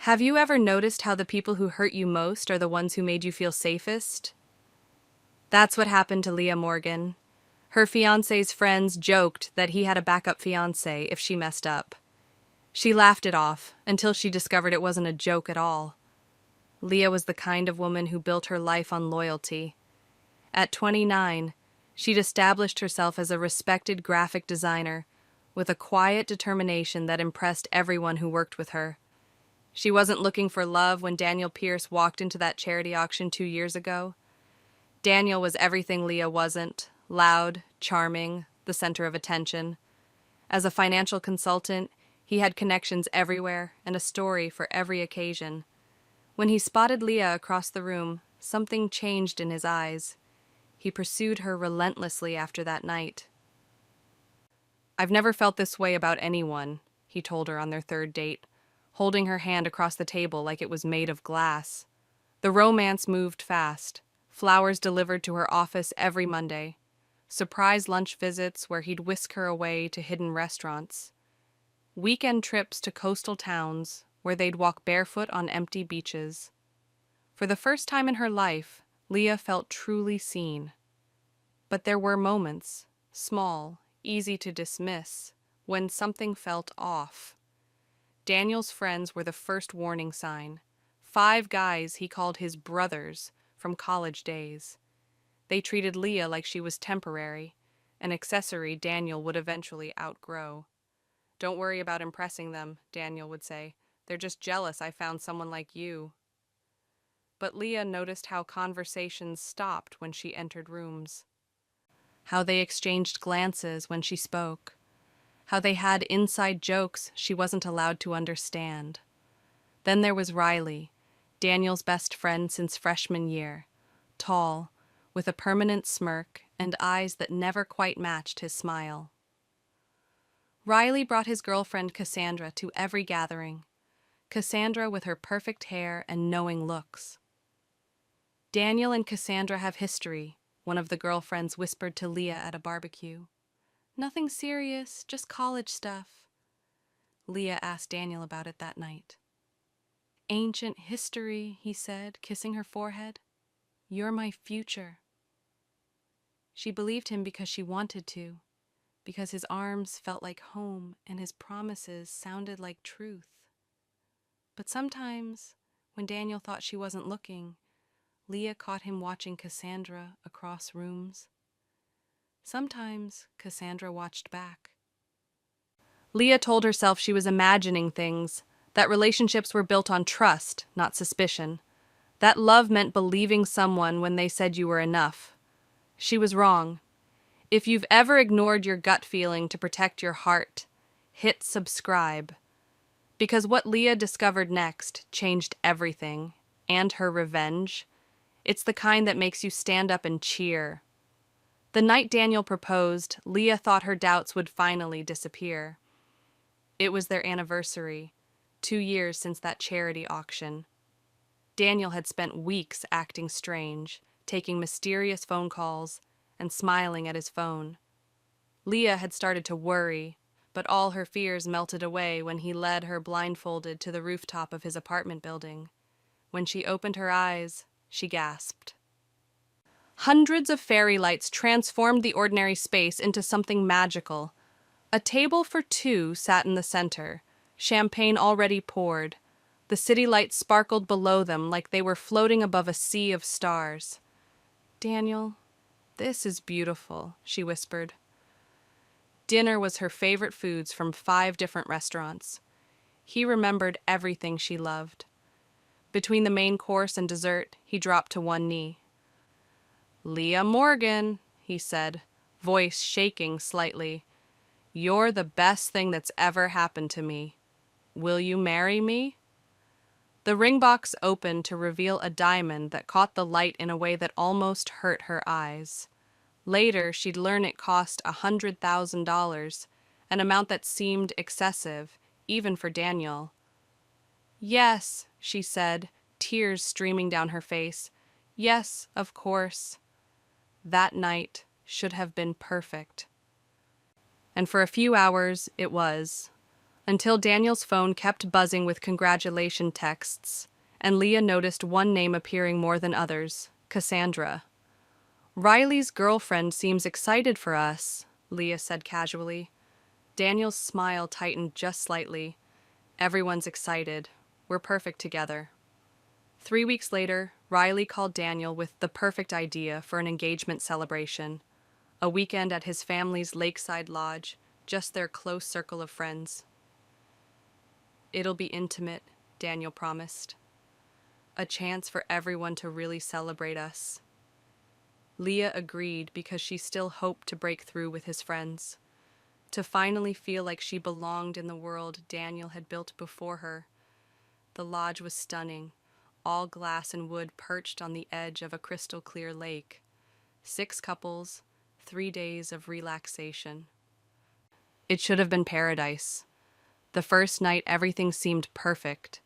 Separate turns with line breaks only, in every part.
Have you ever noticed how the people who hurt you most are the ones who made you feel safest? That's what happened to Leah Morgan. Her fiancé's friends joked that he had a backup fiancée if she messed up. She laughed it off until she discovered it wasn't a joke at all. Leah was the kind of woman who built her life on loyalty. At 29, she'd established herself as a respected graphic designer with a quiet determination that impressed everyone who worked with her. She wasn't looking for love when Daniel Pierce walked into that charity auction 2 years ago. Daniel was everything Leah wasn't: loud, charming, the center of attention. As a financial consultant, he had connections everywhere and a story for every occasion. When he spotted Leah across the room, something changed in his eyes. He pursued her relentlessly after that night. "I've never felt this way about anyone," he told her on their third date, holding her hand across the table like it was made of glass. The romance moved fast. Flowers delivered to her office every Monday. Surprise lunch visits where he'd whisk her away to hidden restaurants. Weekend trips to coastal towns where they'd walk barefoot on empty beaches. For the first time in her life, Leah felt truly seen. But there were moments, small, easy to dismiss, when something felt off. Daniel's friends were the first warning sign. 5 guys he called his brothers from college days. They treated Leah like she was temporary, an accessory Daniel would eventually outgrow. "Don't worry about impressing them," Daniel would say. "They're just jealous I found someone like you." But Leah noticed how conversations stopped when she entered rooms. How they exchanged glances when she spoke. How they had inside jokes she wasn't allowed to understand. Then there was Riley, Daniel's best friend since freshman year, tall, with a permanent smirk and eyes that never quite matched his smile. Riley brought his girlfriend Cassandra to every gathering, Cassandra with her perfect hair and knowing looks. "Daniel and Cassandra have history," one of the girlfriends whispered to Leah at a barbecue. "Nothing serious, just college stuff." Leah asked Daniel about it that night. "Ancient history," he said, kissing her forehead. "You're my future." She believed him because she wanted to, because his arms felt like home and his promises sounded like truth. But sometimes, when Daniel thought she wasn't looking, Leah caught him watching Cassandra across rooms. Sometimes Cassandra watched back. Leah told herself she was imagining things, that relationships were built on trust, not suspicion. That love meant believing someone when they said you were enough. She was wrong. If you've ever ignored your gut feeling to protect your heart, hit subscribe. Because what Leah discovered next changed everything, and her revenge. It's the kind that makes you stand up and cheer. The night Daniel proposed, Leah thought her doubts would finally disappear. It was their anniversary, 2 years since that charity auction. Daniel had spent weeks acting strange, taking mysterious phone calls and smiling at his phone. Leah had started to worry, but all her fears melted away when he led her blindfolded to the rooftop of his apartment building. When she opened her eyes, she gasped. Hundreds of fairy lights transformed the ordinary space into something magical. A table for 2 sat in the center, champagne already poured. The city lights sparkled below them like they were floating above a sea of stars. "Daniel, this is beautiful," she whispered. Dinner was her favorite foods from 5 different restaurants. He remembered everything she loved. Between the main course and dessert, he dropped to one knee. "Leah Morgan," he said, voice shaking slightly. "You're the best thing that's ever happened to me. Will you marry me?" The ring box opened to reveal a diamond that caught the light in a way that almost hurt her eyes. Later, she'd learn it cost $100,000, an amount that seemed excessive, even for Daniel. "Yes," she said, tears streaming down her face. "Yes, of course." That night should have been perfect. And for a few hours, it was. until Daniel's phone kept buzzing with congratulation texts, and Leah noticed one name appearing more than others, Cassandra. "Riley's girlfriend seems excited for us," Leah said casually. Daniel's smile tightened just slightly. "Everyone's excited. We're perfect together." 3 weeks later, Riley called Daniel with the perfect idea for an engagement celebration. A weekend at his family's lakeside lodge, just their close circle of friends. "It'll be intimate," Daniel promised. "A chance for everyone to really celebrate us." Leah agreed because she still hoped to break through with his friends, to finally feel like she belonged in the world Daniel had built before her. The lodge was stunning, all glass and wood perched on the edge of a crystal-clear lake. 6 couples, 3 days of relaxation. It should have been paradise. The first night everything seemed perfect.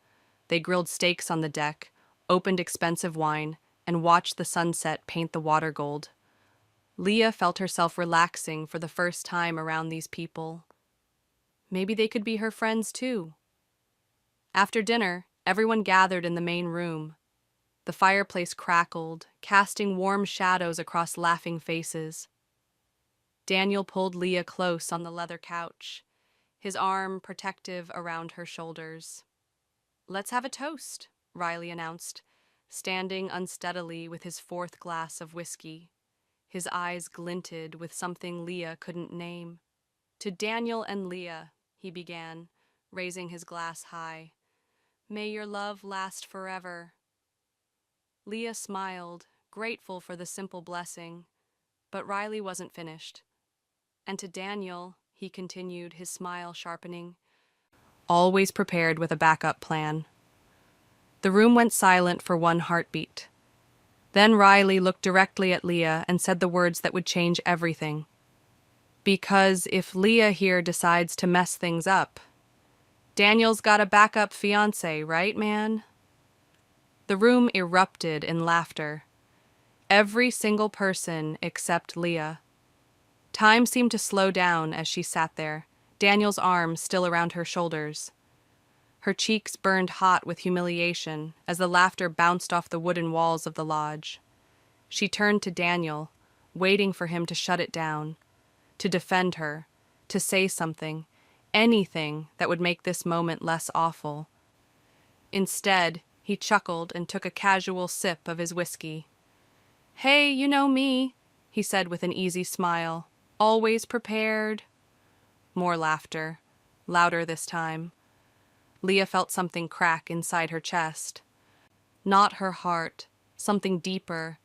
They grilled steaks on the deck, opened expensive wine, and watched the sunset paint the water gold. Leah felt herself relaxing for the first time around these people. Maybe they could be her friends too. After dinner, everyone gathered in the main room. The fireplace crackled, casting warm shadows across laughing faces. Daniel pulled Leah close on the leather couch, his arm protective around her shoulders. "Let's have a toast," Riley announced, standing unsteadily with his 4th glass of whiskey. His eyes glinted with something Leah couldn't name. "To Daniel and Leah," he began, raising his glass high. "May your love last forever." Leah smiled, grateful for the simple blessing, but Riley wasn't finished. "And to Daniel," he continued, his smile sharpening, "always prepared with a backup plan." The room went silent for one heartbeat. Then Riley looked directly at Leah and said the words that would change everything. "Because if Leah here decides to mess things up, Daniel's got a backup fiancé, right, man?" The room erupted in laughter. Every single person except Leah. Time seemed to slow down as she sat there, Daniel's arm still around her shoulders. Her cheeks burned hot with humiliation as the laughter bounced off the wooden walls of the lodge. She turned to Daniel, waiting for him to shut it down, to defend her, to say something, anything that would make this moment less awful. Instead, he chuckled and took a casual sip of his whiskey. "Hey, you know me," he said with an easy smile. "Always prepared." More laughter, louder this time. Leah felt something crack inside her chest. Not her heart, something deeper,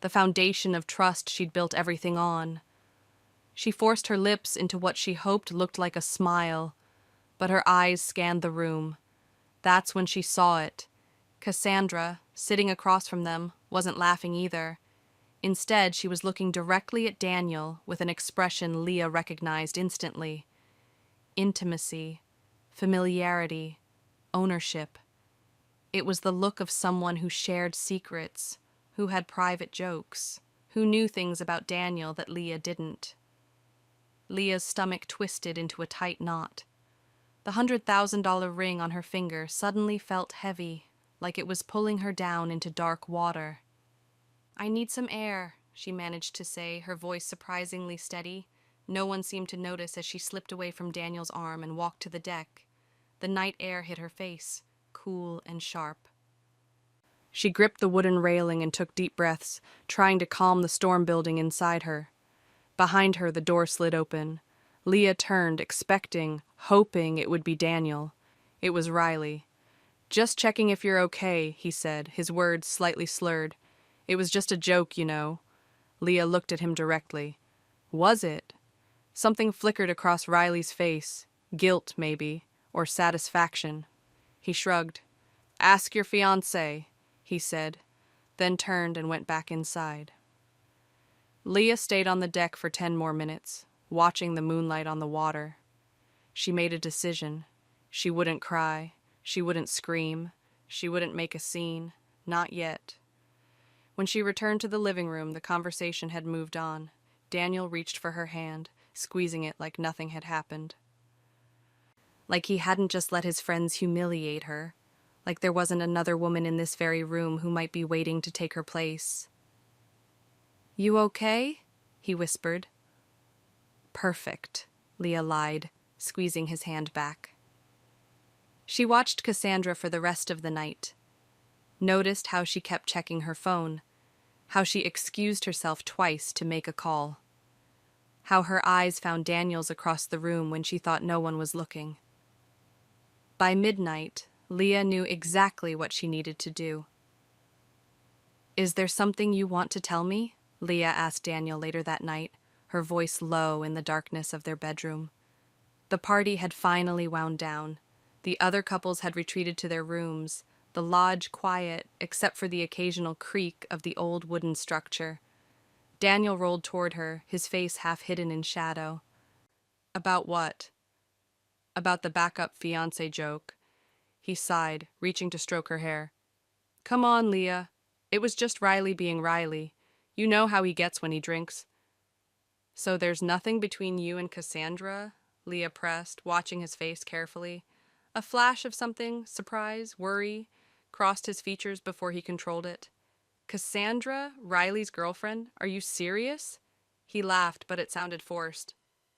the foundation of trust she'd built everything on. She forced her lips into what she hoped looked like a smile, but her eyes scanned the room. That's when she saw it. Cassandra, sitting across from them, wasn't laughing either. Instead, she was looking directly at Daniel with an expression Leah recognized instantly. Intimacy, familiarity, ownership. It was the look of someone who shared secrets, who had private jokes, who knew things about Daniel that Leah didn't. Leah's stomach twisted into a tight knot. The $100,000 ring on her finger suddenly felt heavy, like it was pulling her down into dark water. "I need some air," she managed to say, her voice surprisingly steady. No one seemed to notice as she slipped away from Daniel's arm and walked to the deck. The night air hit her face, cool and sharp. She gripped the wooden railing and took deep breaths, trying to calm the storm building inside her. Behind her, the door slid open. Leah turned, expecting, hoping it would be Daniel. It was Riley. "Just checking if you're okay," he said, his words slightly slurred. "It was just a joke, you know." Leah looked at him directly. Was it? Something flickered across Riley's face. Guilt, maybe, or satisfaction. He shrugged. "Ask your fiancé," he said, then turned and went back inside. Leah stayed on the deck for 10 more minutes, watching the moonlight on the water. She made a decision. She wouldn't cry. She wouldn't scream. She wouldn't make a scene. Not yet. When she returned to the living room, the conversation had moved on. Daniel reached for her hand, squeezing it like nothing had happened. like he hadn't just let his friends humiliate her, like there wasn't another woman in this very room who might be waiting to take her place. "You okay?" he whispered. "Perfect," Leah lied, squeezing his hand back. She watched Cassandra for the rest of the night, noticed how she kept checking her phone, how she excused herself twice to make a call, how her eyes found Daniel's across the room when she thought no one was looking. By midnight, Leah knew exactly what she needed to do. "Is there something you want to tell me?" Leah asked Daniel later that night, her voice low in the darkness of their bedroom. The party had finally wound down. The other couples had retreated to their rooms, the lodge quiet except for the occasional creak of the old wooden structure. Daniel rolled toward her, his face half hidden in shadow. "About what?" "About the backup fiancé joke." He sighed, reaching to stroke her hair. "Come on, Leah. It was just Riley being Riley. You know how he gets when he drinks." "So there's nothing between you and Cassandra?" Leah pressed, watching his face carefully. A flash of something, surprise, worry, crossed his features before he controlled it. "Cassandra? Riley's girlfriend? Are you serious?" He laughed, but it sounded forced.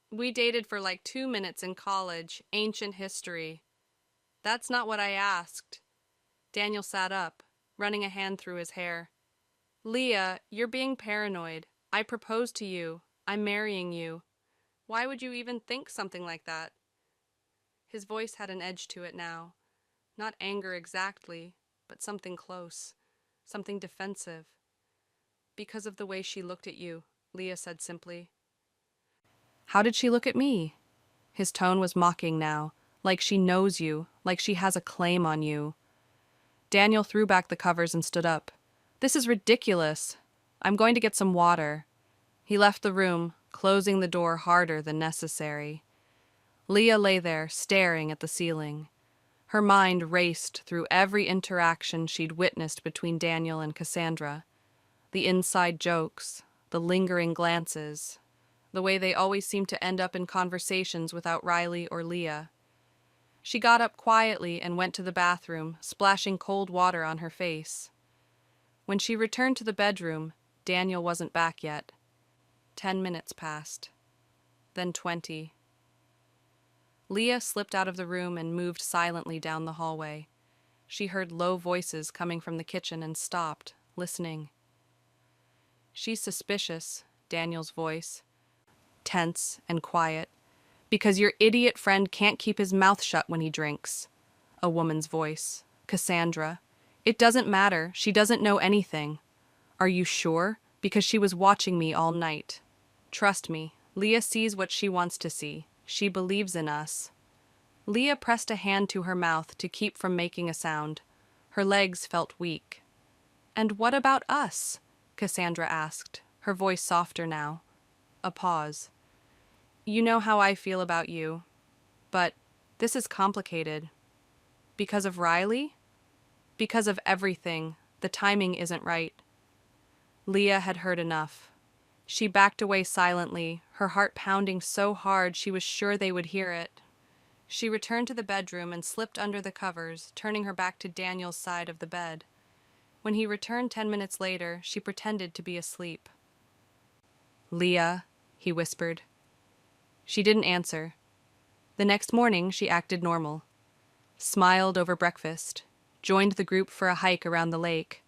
"We dated for like 2 minutes in college. Ancient history." "That's not what I asked." Daniel sat up, running a hand through his hair. "Leah, you're being paranoid. I proposed to you. I'm marrying you. Why would you even think something like that?" His voice had an edge to it now. Not anger exactly, but something close, something defensive. "Because of the way she looked at you," Leah said simply. "How did she look at me?" His tone was mocking now, like she knows you, like she has a claim on you. Daniel threw back the covers and stood up. "This is ridiculous. I'm going to get some water." He left the room, closing the door harder than necessary. Leah lay there, staring at the ceiling. Her mind raced through every interaction she'd witnessed between Daniel and Cassandra. The inside jokes, the lingering glances, the way they always seemed to end up in conversations without Riley or Leah. She got up quietly and went to the bathroom, splashing cold water on her face. When she returned to the bedroom, Daniel wasn't back yet. 10 minutes passed. Then 20. Leah slipped out of the room and moved silently down the hallway. She heard low voices coming from the kitchen and stopped, listening. "She's suspicious," Daniel's voice, tense and quiet, "because your idiot friend can't keep his mouth shut when he drinks." A woman's voice. "Cassandra. It doesn't matter. She doesn't know anything." "Are you sure? Because she was watching me all night." "Trust me. Leah sees what she wants to see. She believes in us." Leah pressed a hand to her mouth to keep from making a sound. Her legs felt weak. "And what about us?" Cassandra asked, her voice softer now. A pause. "You know how I feel about you. But this is complicated. Because of Riley? Because of everything. The timing isn't right." Leah had heard enough. She backed away silently, her heart pounding so hard she was sure they would hear it. She returned to the bedroom and slipped under the covers, turning her back to Daniel's side of the bed. When he returned 10 minutes later, she pretended to be asleep. "Leah," he whispered. She didn't answer. The next morning, she acted normal. Smiled over breakfast, joined the group for a hike around the lake,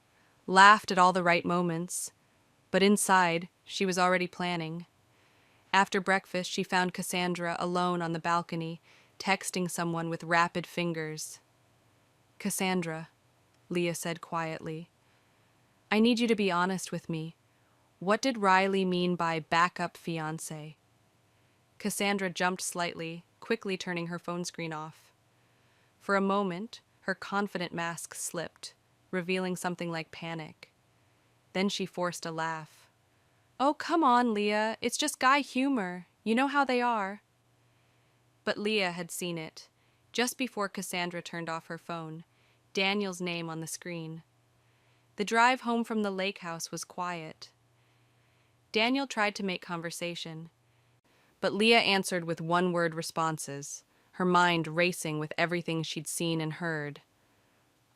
laughed at all the right moments, but inside, she was already planning. After breakfast, she found Cassandra alone on the balcony, texting someone with rapid fingers. "Cassandra," Leah said quietly, "I need you to be honest with me. What did Riley mean by backup fiancé?" Cassandra jumped slightly, quickly turning her phone screen off. For a moment, her confident mask slipped, revealing something like panic. Then she forced a laugh. "Oh, come on, Leah. It's just guy humor. You know how they are." But Leah had seen it. Just before Cassandra turned off her phone, Daniel's name on the screen. The drive home from the lake house was quiet. Daniel tried to make conversation, but Leah answered with one-word responses, her mind racing with everything she'd seen and heard.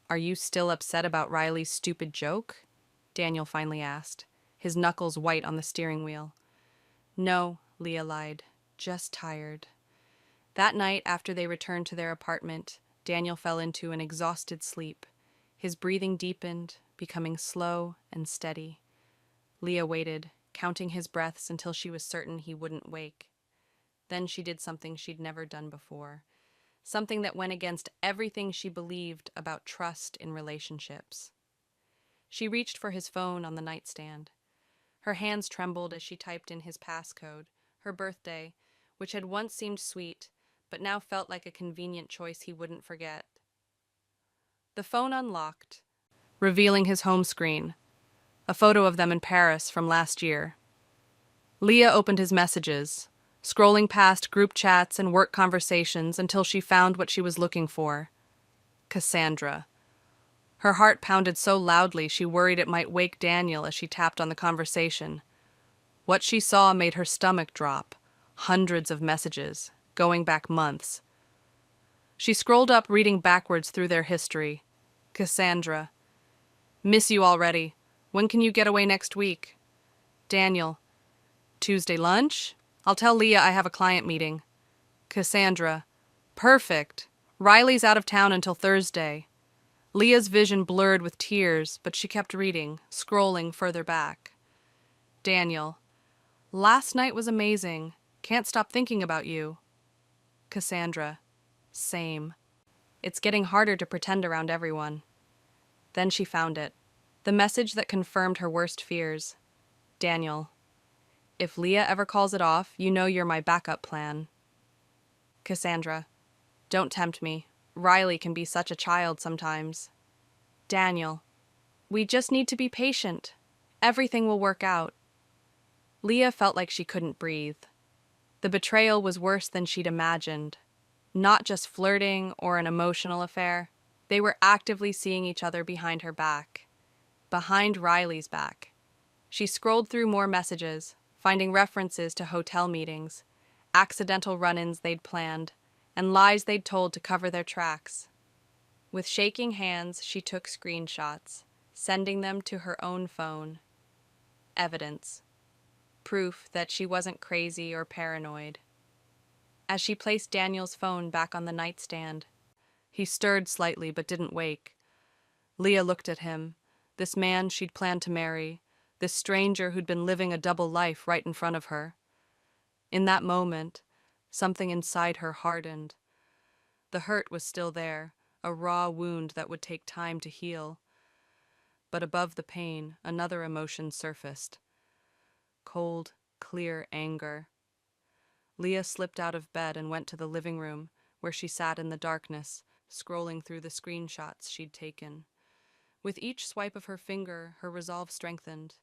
"Are you still upset about Riley's stupid joke?" Daniel finally asked, his knuckles white on the steering wheel. "No," Leah lied. "Just tired." That night, after they returned to their apartment, Daniel fell into an exhausted sleep. His breathing deepened, becoming slow and steady. Leah waited, counting his breaths until she was certain he wouldn't wake. Then she did something she'd never done before, something that went against everything she believed about trust in relationships. She reached for his phone on the nightstand. Her hands trembled as she typed in his passcode, her birthday, which had once seemed sweet, but now felt like a convenient choice he wouldn't forget. The phone unlocked, revealing his home screen, a photo of them in Paris from last year. Leah opened his messages, scrolling past group chats and work conversations until she found what she was looking for: Cassandra. Her heart pounded so loudly she worried it might wake Daniel as she tapped on the conversation. What she saw made her stomach drop. Hundreds of messages, going back months. She scrolled up, reading backwards through their history. Cassandra: "Miss you already. When can you get away next week?" Daniel: "Tuesday lunch? I'll tell Leah I have a client meeting." Cassandra: "Perfect. Riley's out of town until Thursday." Leah's vision blurred with tears, but she kept reading, scrolling further back. Daniel: "Last night was amazing. Can't stop thinking about you." Cassandra: "Same. It's getting harder to pretend around everyone." Then she found it. The message that confirmed her worst fears. Daniel: "If Leah ever calls it off, you know you're my backup plan." Cassandra: "Don't tempt me. Riley can be such a child sometimes." Daniel: "We just need to be patient. Everything will work out." Leah felt like she couldn't breathe. The betrayal was worse than she'd imagined. Not just flirting or an emotional affair. They were actively seeing each other behind her back. Behind Riley's back. She scrolled through more messages, finding references to hotel meetings, accidental run-ins they'd planned, and lies they'd told to cover their tracks. With shaking hands, she took screenshots, sending them to her own phone. Evidence. Proof that she wasn't crazy or paranoid. As she placed Daniel's phone back on the nightstand, he stirred slightly but didn't wake. Leah looked at him, this man she'd planned to marry, this stranger who'd been living a double life right in front of her. In that moment, something inside her hardened. The hurt was still there, a raw wound that would take time to heal. But above the pain, another emotion surfaced. Cold, clear anger. Leah slipped out of bed and went to the living room, where she sat in the darkness, scrolling through the screenshots she'd taken. With each swipe of her finger, her resolve strengthened.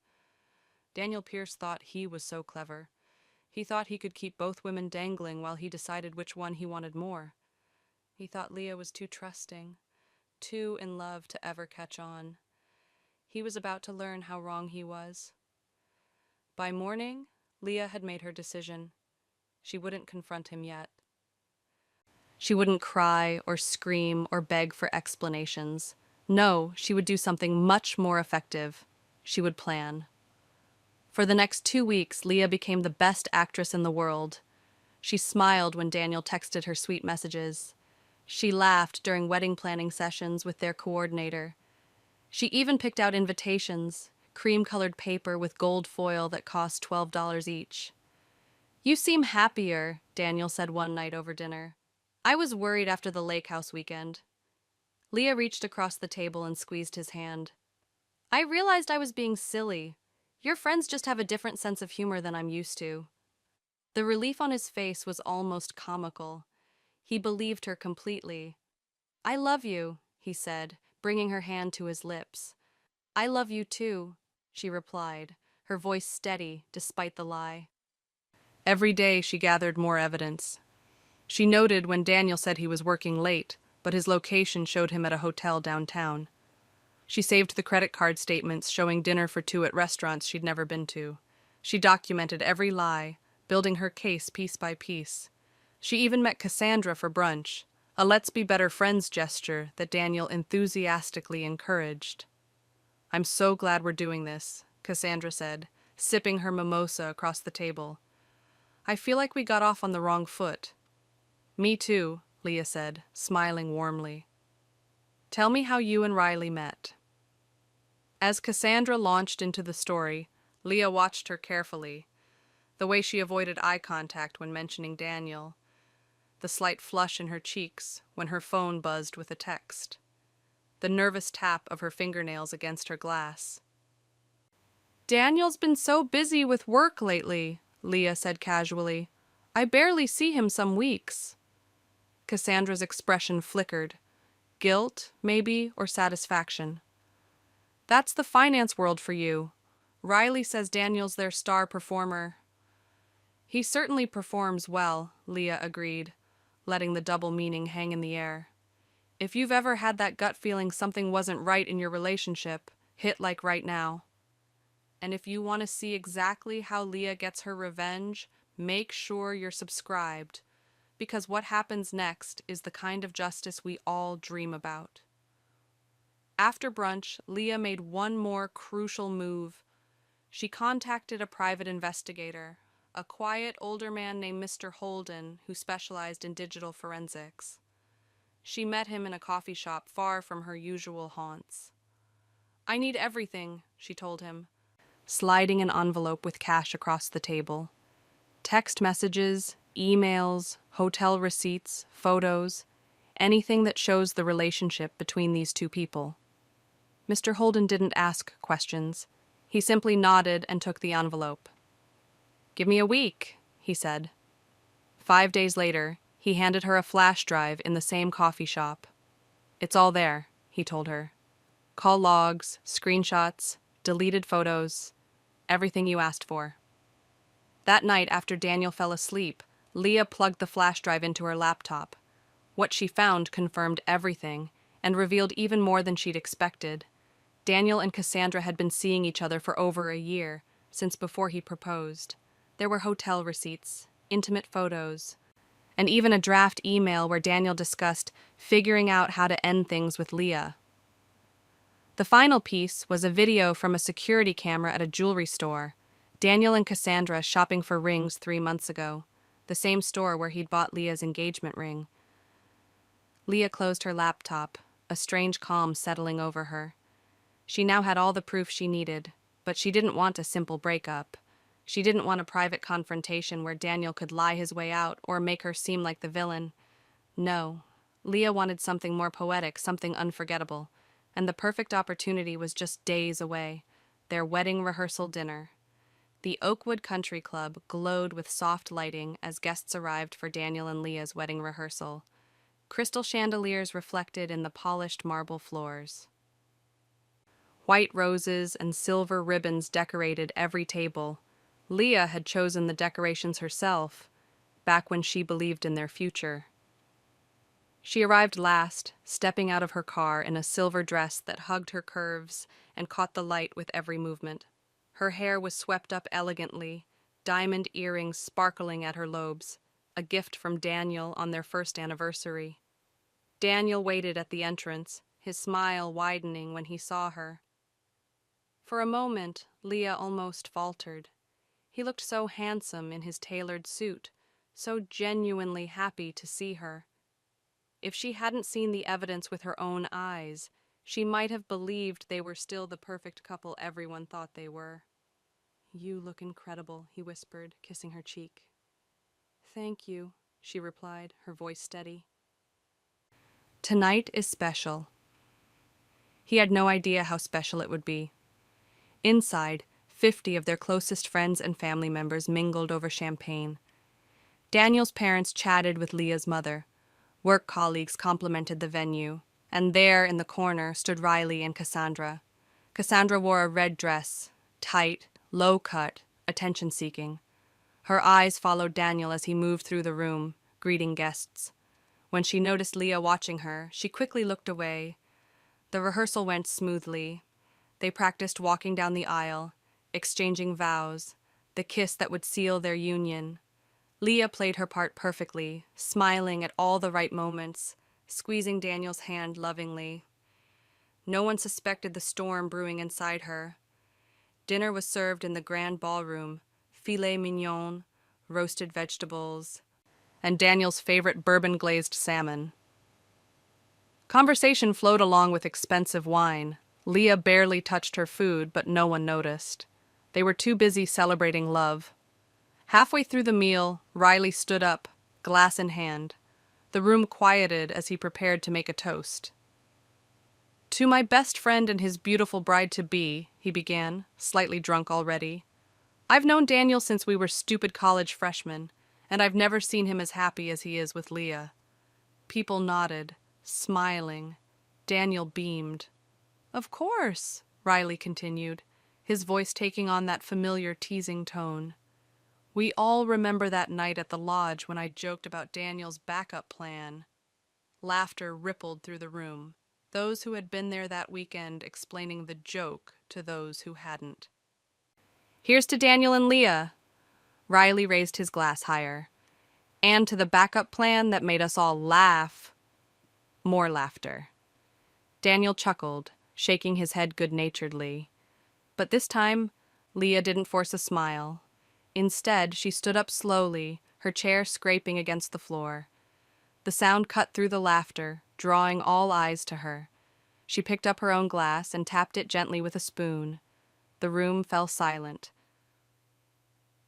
Daniel Pierce thought he was so clever. He thought he could keep both women dangling while he decided which one he wanted more. He thought Leah was too trusting, too in love to ever catch on. He was about to learn how wrong he was. By morning, Leah had made her decision. She wouldn't confront him yet. She wouldn't cry or scream or beg for explanations. No, she would do something much more effective. She would plan. For the next 2 weeks, Leah became the best actress in the world. She smiled when Daniel texted her sweet messages. She laughed during wedding planning sessions with their coordinator. She even picked out invitations, cream-colored paper with gold foil that cost $12 each. "You seem happier," Daniel said one night over dinner. "I was worried after the lake house weekend." Leah reached across the table and squeezed his hand. "I realized I was being silly. Your friends just have a different sense of humor than I'm used to." The relief on his face was almost comical. He believed her completely. "I love you," he said, bringing her hand to his lips. "I love you too," she replied, her voice steady despite the lie. Every day she gathered more evidence. She noted when Daniel said he was working late, but his location showed him at a hotel downtown. She saved the credit card statements showing dinner for two at restaurants she'd never been to. She documented every lie, building her case piece by piece. She even met Cassandra for brunch, a let's be better friends gesture that Daniel enthusiastically encouraged. "I'm so glad we're doing this," Cassandra said, sipping her mimosa across the table. "I feel like we got off on the wrong foot." "Me too," Leah said, smiling warmly. "Tell me how you and Riley met." As Cassandra launched into the story, Leah watched her carefully, the way she avoided eye contact when mentioning Daniel, the slight flush in her cheeks when her phone buzzed with a text, the nervous tap of her fingernails against her glass. "Daniel's been so busy with work lately," Leah said casually. "I barely see him some weeks." Cassandra's expression flickered. Guilt, maybe, or satisfaction. "That's the finance world for you. Riley says Daniel's their star performer." "He certainly performs well," Leah agreed, letting the double meaning hang in the air. "If you've ever had that gut feeling something wasn't right in your relationship, hit like right now. And if you want to see exactly how Leah gets her revenge, make sure you're subscribed, because what happens next is the kind of justice we all dream about." After brunch, Leah made one more crucial move. She contacted a private investigator, a quiet older man named Mr. Holden who specialized in digital forensics. She met him in a coffee shop far from her usual haunts. "I need everything," she told him, sliding an envelope with cash across the table. "Text messages, emails, hotel receipts, photos, anything that shows the relationship between these two people." Mr. Holden didn't ask questions. He simply nodded and took the envelope. "Give me a week," he said. 5 days later, he handed her a flash drive in the same coffee shop. "It's all there," he told her. "Call logs, screenshots, deleted photos, everything you asked for." That night, after Daniel fell asleep, Leah plugged the flash drive into her laptop. What she found confirmed everything and revealed even more than she'd expected. Daniel and Cassandra had been seeing each other for over a year, since before he proposed. There were hotel receipts, intimate photos, and even a draft email where Daniel discussed figuring out how to end things with Leah. The final piece was a video from a security camera at a jewelry store. Daniel and Cassandra shopping for rings 3 months ago, the same store where he'd bought Leah's engagement ring. Leah closed her laptop, a strange calm settling over her. She now had all the proof she needed, but she didn't want a simple breakup. She didn't want a private confrontation where Daniel could lie his way out or make her seem like the villain. No, Leah wanted something more poetic, something unforgettable, and the perfect opportunity was just days away, their wedding rehearsal dinner. The Oakwood Country Club glowed with soft lighting as guests arrived for Daniel and Leah's wedding rehearsal. Crystal chandeliers reflected in the polished marble floors. White roses and silver ribbons decorated every table. Leah had chosen the decorations herself, back when she believed in their future. She arrived last, stepping out of her car in a silver dress that hugged her curves and caught the light with every movement. Her hair was swept up elegantly, diamond earrings sparkling at her lobes, a gift from Daniel on their first anniversary. Daniel waited at the entrance, his smile widening when he saw her. For a moment, Leah almost faltered. He looked so handsome in his tailored suit, so genuinely happy to see her. If she hadn't seen the evidence with her own eyes, she might have believed they were still the perfect couple everyone thought they were. "You look incredible," he whispered, kissing her cheek. "Thank you," she replied, her voice steady. Tonight is special. He had no idea how special it would be. Inside, 50 of their closest friends and family members mingled over champagne. Daniel's parents chatted with Leah's mother. Work colleagues complimented the venue, and there in the corner stood Riley and Cassandra. Cassandra wore a red dress, tight, low-cut, attention-seeking. Her eyes followed Daniel as he moved through the room, greeting guests. When she noticed Leah watching her, she quickly looked away. The rehearsal went smoothly. They practiced walking down the aisle, exchanging vows, the kiss that would seal their union. Leah played her part perfectly, smiling at all the right moments, squeezing Daniel's hand lovingly. No one suspected the storm brewing inside her. Dinner was served in the grand ballroom, filet mignon, roasted vegetables, and Daniel's favorite bourbon-glazed salmon. Conversation flowed along with expensive wine. Leah barely touched her food, but no one noticed. They were too busy celebrating love. Halfway through the meal, Riley stood up, glass in hand. The room quieted as he prepared to make a toast. "To my best friend and his beautiful bride-to-be," he began, slightly drunk already. "I've known Daniel since we were stupid college freshmen, and I've never seen him as happy as he is with Leah." People nodded, smiling. Daniel beamed. "Of course," Riley continued, his voice taking on that familiar teasing tone. "We all remember that night at the lodge when I joked about Daniel's backup plan." Laughter rippled through the room, those who had been there that weekend explaining the joke to those who hadn't. "Here's to Daniel and Leah." Riley raised his glass higher. "And to the backup plan that made us all laugh." More laughter. Daniel chuckled, shaking his head good-naturedly. But this time, Leah didn't force a smile. Instead, she stood up slowly, her chair scraping against the floor. The sound cut through the laughter, drawing all eyes to her. She picked up her own glass and tapped it gently with a spoon. The room fell silent.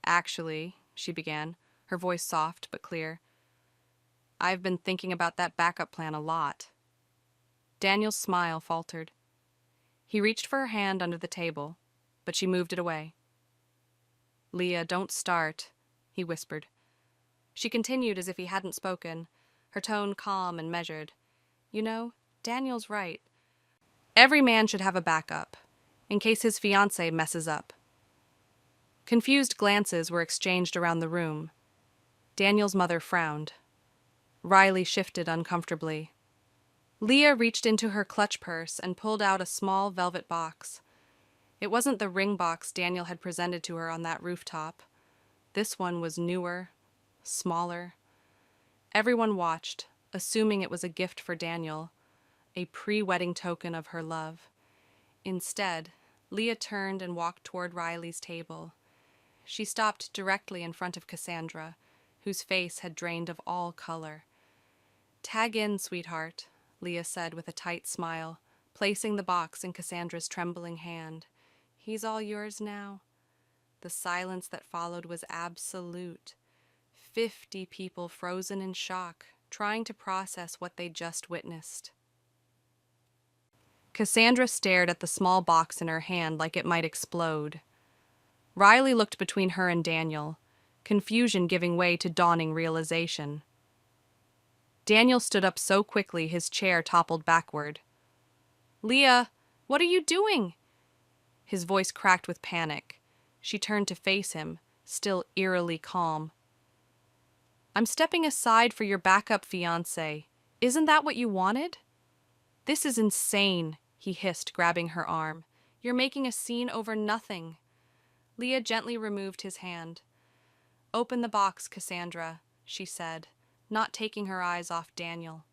"Actually," she began, her voice soft but clear, "I've been thinking about that backup plan a lot." Daniel's smile faltered. He reached for her hand under the table, but she moved it away. "Leah, don't start," he whispered. She continued as if he hadn't spoken, her tone calm and measured. "You know, Daniel's right. Every man should have a backup, in case his fiancée messes up." Confused glances were exchanged around the room. Daniel's mother frowned. Riley shifted uncomfortably. Leah reached into her clutch purse and pulled out a small velvet box. It wasn't the ring box Daniel had presented to her on that rooftop. This one was newer, smaller. Everyone watched, assuming it was a gift for Daniel, a pre-wedding token of her love. Instead, Leah turned and walked toward Riley's table. She stopped directly in front of Cassandra, whose face had drained of all color. "Tag in, sweetheart," Leah said with a tight smile, placing the box in Cassandra's trembling hand. "He's all yours now." The silence that followed was absolute. 50 people frozen in shock, trying to process what they just witnessed. Cassandra stared at the small box in her hand like it might explode. Riley looked between her and Daniel, confusion giving way to dawning realization. Daniel stood up so quickly his chair toppled backward. "Leah, what are you doing?" His voice cracked with panic. She turned to face him, still eerily calm. "I'm stepping aside for your backup fiancé. Isn't that what you wanted?" "This is insane," he hissed, grabbing her arm. "You're making a scene over nothing." Leah gently removed his hand. "Open the box, Cassandra," she said, not taking her eyes off Daniel.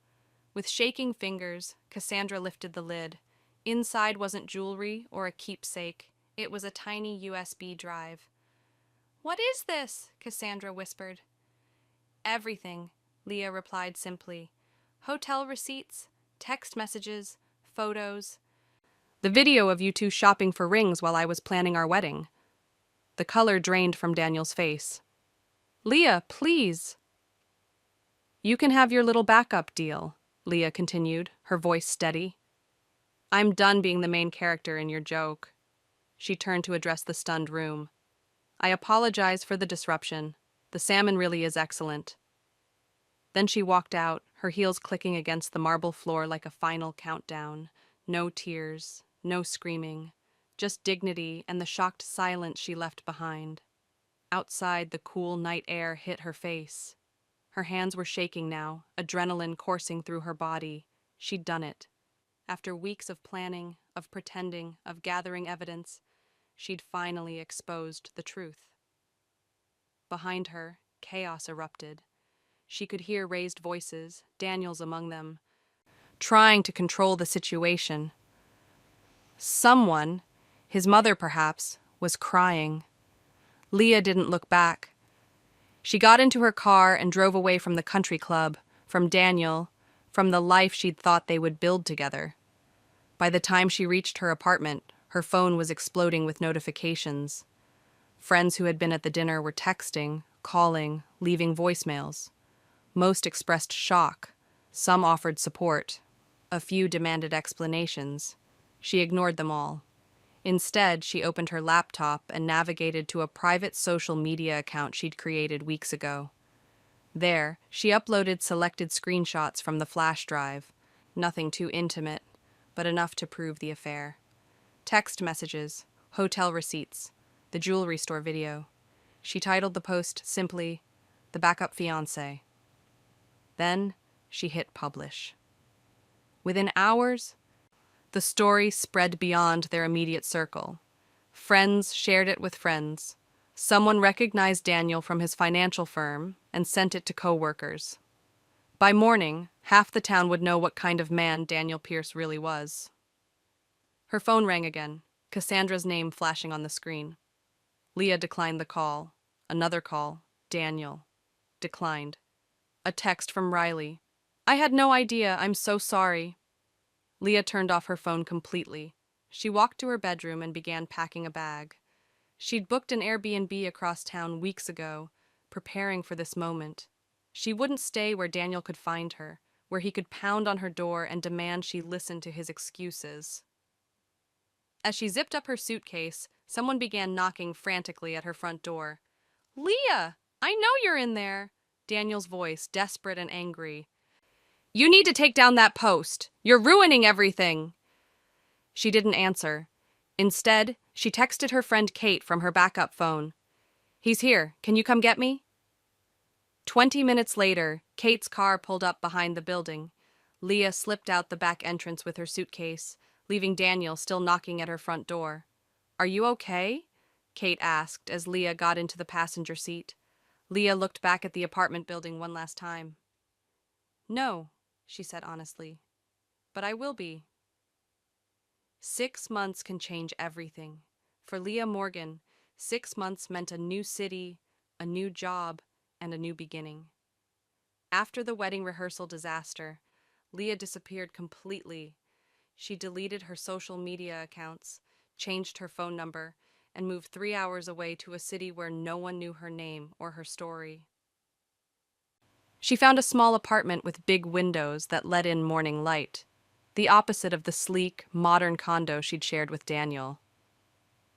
With shaking fingers, Cassandra lifted the lid. Inside wasn't jewelry or a keepsake. It was a tiny USB drive. "What is this?" Cassandra whispered. "Everything," Leah replied simply. "Hotel receipts, text messages, photos. The video of you two shopping for rings while I was planning our wedding." The color drained from Daniel's face. "Leah, please." "You can have your little backup deal," Leah continued, her voice steady. "I'm done being the main character in your joke." She turned to address the stunned room. "I apologize for the disruption. The salmon really is excellent." Then she walked out, her heels clicking against the marble floor like a final countdown. No tears, no screaming, just dignity and the shocked silence she left behind. Outside, the cool night air hit her face. Her hands were shaking now, adrenaline coursing through her body. She'd done it. After weeks of planning, of pretending, of gathering evidence, she'd finally exposed the truth. Behind her, Chaos erupted. She could hear raised voices, Daniel's among them, trying to control the situation. Someone, his mother perhaps, was crying. Leah didn't look back. She got into her car and drove away from the country club, from Daniel, from the life she'd thought they would build together. By the time she reached her apartment, her phone was exploding with notifications. Friends who had been at the dinner were texting, calling, leaving voicemails. Most expressed shock. Some offered support. A few demanded explanations. She ignored them all. Instead, she opened her laptop and navigated to a private social media account she'd created weeks ago. There, she uploaded selected screenshots from the flash drive. Nothing too intimate, but enough to prove the affair. Text messages, hotel receipts, the jewelry store video. She titled the post simply, "The Backup Fiancé." Then, she hit publish. Within hours, the story spread beyond their immediate circle. Friends shared it with friends. Someone recognized Daniel from his financial firm and sent it to coworkers. By morning, half the town would know what kind of man Daniel Pierce really was. Her phone rang again, Cassandra's name flashing on the screen. Leah declined the call. Another call. Daniel. Declined. A text from Riley. "I had no idea. I'm so sorry." Leah turned off her phone completely. She walked to her bedroom and began packing a bag. She'd booked an Airbnb across town weeks ago, preparing for this moment. She wouldn't stay where Daniel could find her, where he could pound on her door and demand she listen to his excuses. As she zipped up her suitcase, someone began knocking frantically at her front door. "Leah, I know you're in there," Daniel's voice, desperate and angry. "You need to take down that post. You're ruining everything." She didn't answer. Instead, she texted her friend Kate from her backup phone. "He's here. Can you come get me?" 20 minutes later, Kate's car pulled up behind the building. Leah slipped out the back entrance with her suitcase, leaving Daniel still knocking at her front door. "Are you okay?" Kate asked as Leah got into the passenger seat. Leah looked back at the apartment building one last time. "No," she said honestly, "but I will be." 6 months can change everything. For Leah Morgan, 6 months meant a new city, a new job, and a new beginning. After the wedding rehearsal disaster, Leah disappeared completely. She deleted her social media accounts, changed her phone number, and moved 3 hours away to a city where no one knew her name or her story. She found a small apartment with big windows that let in morning light, the opposite of the sleek, modern condo she'd shared with Daniel.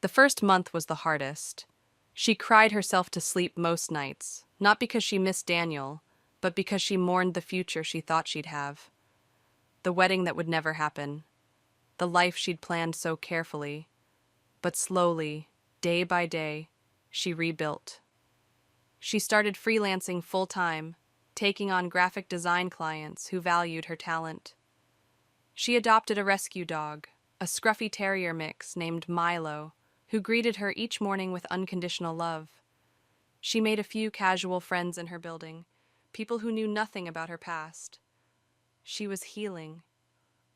The first month was the hardest. She cried herself to sleep most nights, not because she missed Daniel, but because she mourned the future she thought she'd have. The wedding that would never happen. The life she'd planned so carefully. But slowly, day by day, she rebuilt. She started freelancing full-time, taking on graphic design clients who valued her talent. She adopted a rescue dog, a scruffy terrier mix named Milo, who greeted her each morning with unconditional love. She made a few casual friends in her building, people who knew nothing about her past. She was healing,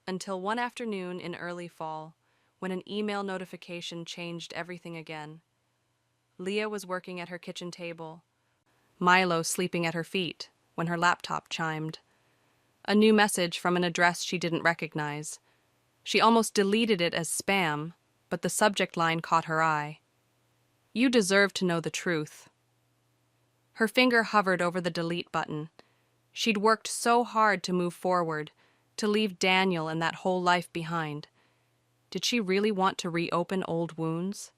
until one afternoon in early fall, when an email notification changed everything again. Leah was working at her kitchen table, Milo sleeping at her feet, when her laptop chimed. A new message from an address she didn't recognize. She almost deleted it as spam, but the subject line caught her eye. "You deserve to know the truth." Her finger hovered over the delete button. She'd worked so hard to move forward, to leave Daniel and that whole life behind. Did she really want to reopen old wounds?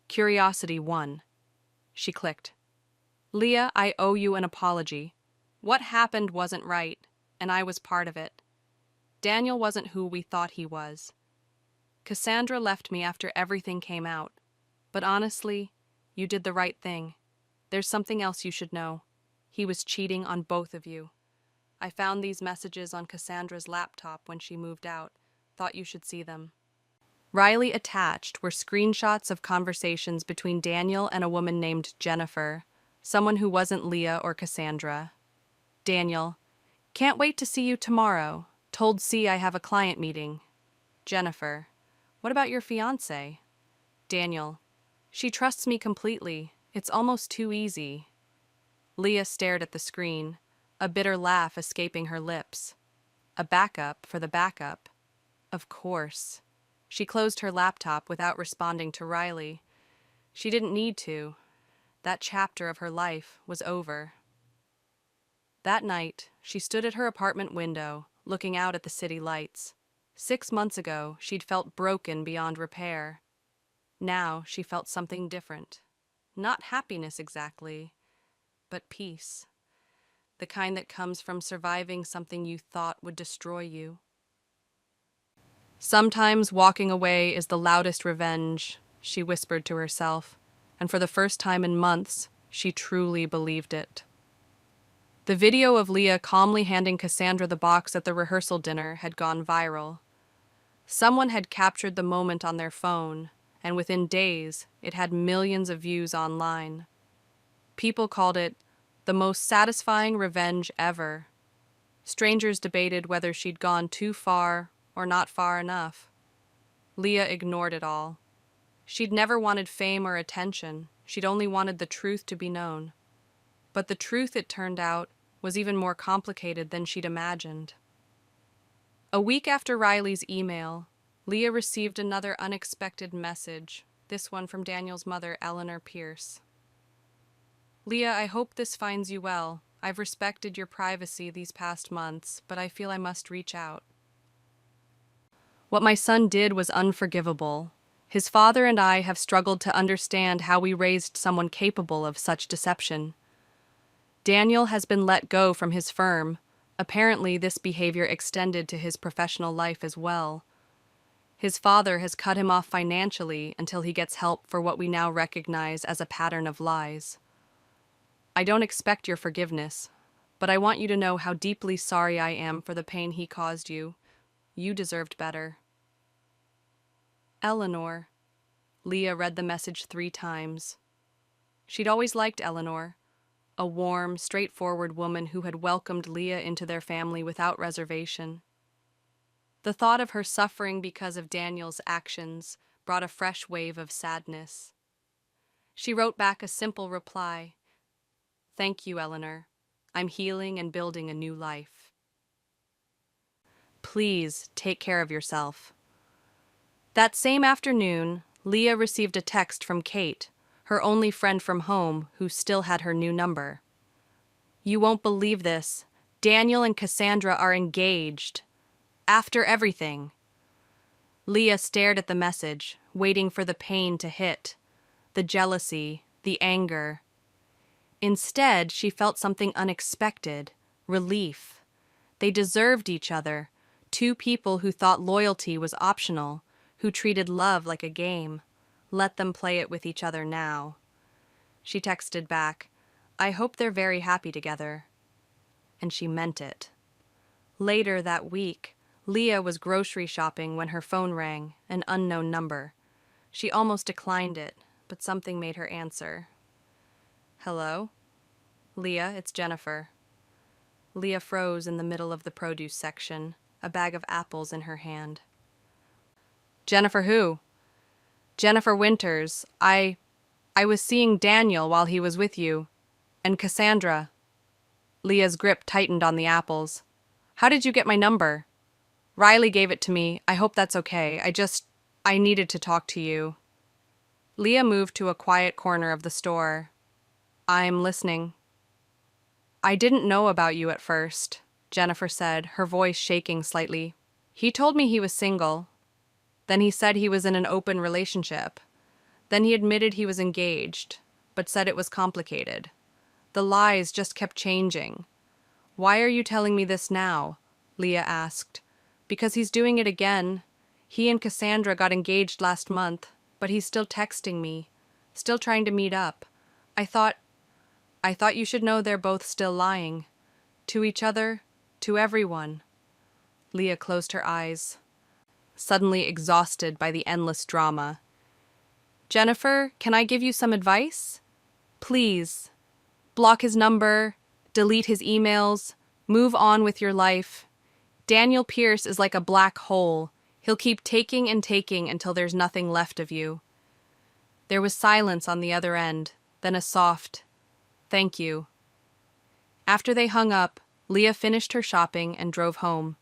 Curiosity won. She clicked. "Leah, I owe you an apology. What happened wasn't right, and I was part of it. Daniel wasn't who we thought he was. Cassandra left me after everything came out. But honestly, you did the right thing. There's something else you should know. He was cheating on both of you. I found these messages on Cassandra's laptop when she moved out. Thought you should see them." Riley attached were screenshots of conversations between Daniel and a woman named Jennifer, someone who wasn't Leah or Cassandra. Daniel, can't wait to see you tomorrow. Told C I have a client meeting. Jennifer, what about your fiancé? Daniel, she trusts me completely. It's almost too easy. Leah stared at the screen, a bitter laugh escaping her lips. A backup for the backup. Of course. She closed her laptop without responding to Riley. She didn't need to. That chapter of her life was over. That night, she stood at her apartment window, looking out at the city lights. 6 months ago, she'd felt broken beyond repair. Now she felt something different. Not happiness exactly, but peace. The kind that comes from surviving something you thought would destroy you. Sometimes walking away is the loudest revenge, she whispered to herself, and for the first time in months, she truly believed it. The video of Leah calmly handing Cassandra the box at the rehearsal dinner had gone viral. Someone had captured the moment on their phone, and within days, it had millions of views online. People called it the most satisfying revenge ever. Strangers debated whether she'd gone too far or not far enough. Leah ignored it all. She'd never wanted fame or attention. She'd only wanted the truth to be known. But the truth, it turned out, was even more complicated than she'd imagined. A week after Riley's email, Leah received another unexpected message, this one from Daniel's mother, Eleanor Pierce. Leah, I hope this finds you well. I've respected your privacy these past months, but I feel I must reach out. What my son did was unforgivable. His father and I have struggled to understand how we raised someone capable of such deception. Daniel has been let go from his firm. Apparently, this behavior extended to his professional life as well. His father has cut him off financially until he gets help for what we now recognize as a pattern of lies. I don't expect your forgiveness, but I want you to know how deeply sorry I am for the pain he caused you. You deserved better. Eleanor. Leah read the message 3 times. She'd always liked Eleanor, a warm, straightforward woman who had welcomed Leah into their family without reservation. The thought of her suffering because of Daniel's actions brought a fresh wave of sadness. She wrote back a simple reply. Thank you, Eleanor. I'm healing and building a new life. Please take care of yourself. That same afternoon, Leah received a text from Kate, her only friend from home who still had her new number. You won't believe this. Daniel and Cassandra are engaged. After everything. Leah stared at the message, waiting for the pain to hit, the jealousy, the anger. Instead, she felt something unexpected, relief. They deserved each other, 2 people who thought loyalty was optional, who treated love like a game. Let them play it with each other now. She texted back, I hope they're very happy together. And she meant it. Later that week, Leah was grocery shopping when her phone rang, an unknown number. She almost declined it, but something made her answer. Hello? Leah, it's Jennifer. Leah froze in the middle of the produce section, a bag of apples in her hand. Jennifer who? Jennifer Winters. I was seeing Daniel while he was with you. And Cassandra. Leah's grip tightened on the apples. How did you get my number? Riley gave it to me. I hope that's okay. I needed to talk to you. Leah moved to a quiet corner of the store. I'm listening. I didn't know about you at first, Jennifer said, her voice shaking slightly. He told me he was single. Then he said he was in an open relationship. Then he admitted he was engaged, but said it was complicated. The lies just kept changing. Why are you telling me this now? Leah asked. Because he's doing it again. He and Cassandra got engaged last month, but he's still texting me, still trying to meet up. I thought you should know they're both still lying. To each other, to everyone. Leah closed her eyes, suddenly exhausted by the endless drama. Jennifer, can I give you some advice? Please. Block his number, delete his emails, move on with your life. Daniel Pierce is like a black hole. He'll keep taking and taking until there's nothing left of you. There was silence on the other end, then a soft, "Thank you." After they hung up, Leah finished her shopping and drove home.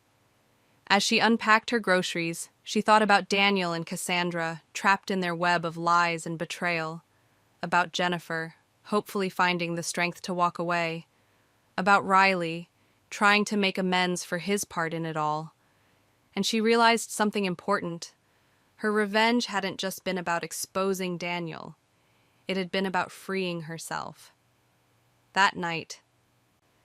As she unpacked her groceries, she thought about Daniel and Cassandra, trapped in their web of lies and betrayal. About Jennifer, hopefully finding the strength to walk away. About Riley, trying to make amends for his part in it all. And she realized something important. Her revenge hadn't just been about exposing Daniel. It had been about freeing herself. That night,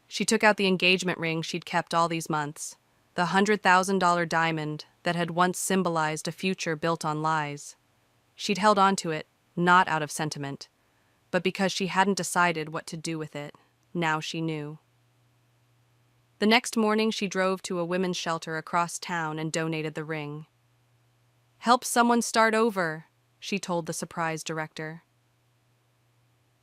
she took out the engagement ring she'd kept all these months, the $100,000 diamond that had once symbolized a future built on lies. She'd held on to it, not out of sentiment, but because she hadn't decided what to do with it. Now she knew. The next morning, she drove to a women's shelter across town and donated the ring. "Help someone start over," she told the surprised director.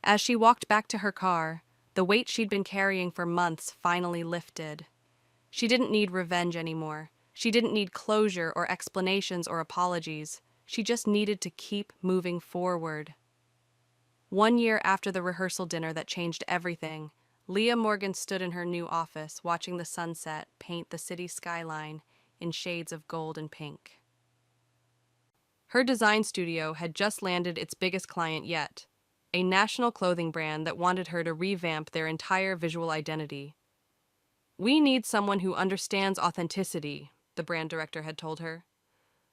As she walked back to her car, the weight she'd been carrying for months finally lifted. She didn't need revenge anymore. She didn't need closure or explanations or apologies. She just needed to keep moving forward. 1 year after the rehearsal dinner that changed everything, Leah Morgan stood in her new office, watching the sunset paint the city skyline in shades of gold and pink. Her design studio had just landed its biggest client yet, a national clothing brand that wanted her to revamp their entire visual identity. "We need someone who understands authenticity," the brand director had told her.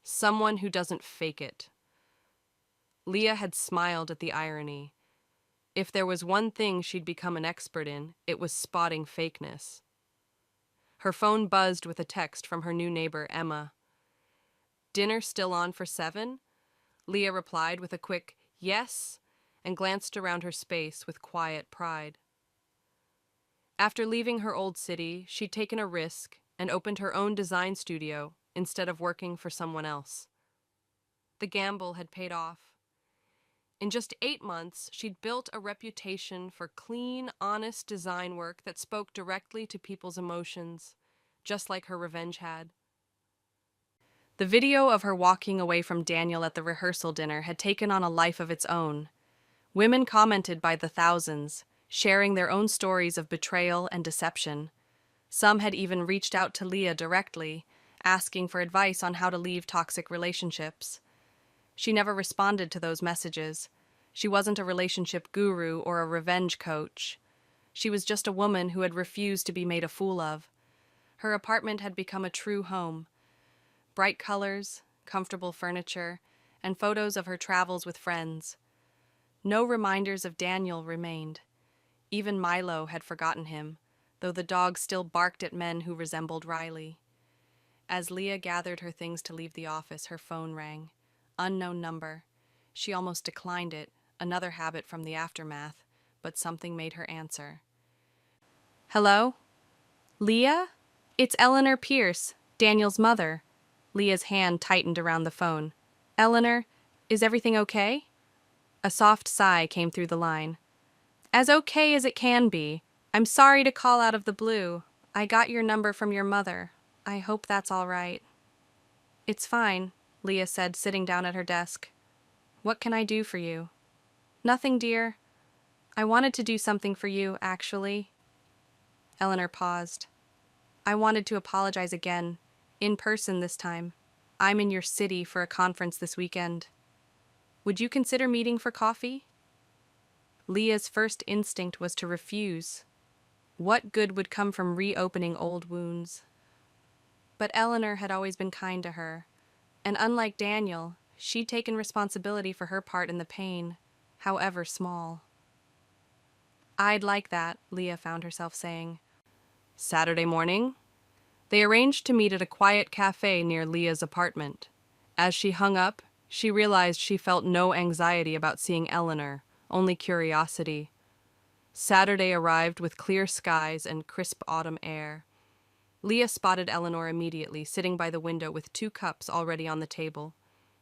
"Someone who doesn't fake it." Leah had smiled at the irony. If there was one thing she'd become an expert in, it was spotting fakeness. Her phone buzzed with a text from her new neighbor, Emma. "Dinner still on for 7?" Leah replied with a quick "yes," and glanced around her space with quiet pride. After leaving her old city, she'd taken a risk and opened her own design studio instead of working for someone else. The gamble had paid off. In just 8 months, she'd built a reputation for clean, honest design work that spoke directly to people's emotions, just like her revenge had. The video of her walking away from Daniel at the rehearsal dinner had taken on a life of its own. Women commented by the thousands, sharing their own stories of betrayal and deception. Some had even reached out to Leah directly, asking for advice on how to leave toxic relationships. She never responded to those messages. She wasn't a relationship guru or a revenge coach. She was just a woman who had refused to be made a fool of. Her apartment had become a true home. Bright colors, comfortable furniture, and photos of her travels with friends. No reminders of Daniel remained. Even Milo had forgotten him, though the dog still barked at men who resembled Riley. As Leah gathered her things to leave the office, her phone rang. Unknown number. She almost declined it, another habit from the aftermath, but something made her answer. "Hello? Leah? It's Eleanor Pierce, Daniel's mother." Leah's hand tightened around the phone. "Eleanor, is everything okay?" A soft sigh came through the line. "As okay as it can be. I'm sorry to call out of the blue. I got your number from your mother. I hope that's all right." "It's fine," Leah said, sitting down at her desk. "What can I do for you?" "Nothing, dear. I wanted to do something for you, actually." Eleanor paused. "I wanted to apologize again, in person this time. I'm in your city for a conference this weekend. Would you consider meeting for coffee?" Leah's first instinct was to refuse. What good would come from reopening old wounds? But Eleanor had always been kind to her, and unlike Daniel, she'd taken responsibility for her part in the pain, however small. "I'd like that," Leah found herself saying. Saturday morning, they arranged to meet at a quiet cafe near Leah's apartment. As she hung up, she realized she felt no anxiety about seeing Eleanor, only curiosity. Saturday arrived with clear skies and crisp autumn air. Leah spotted Eleanor immediately, sitting by the window with 2 cups already on the table.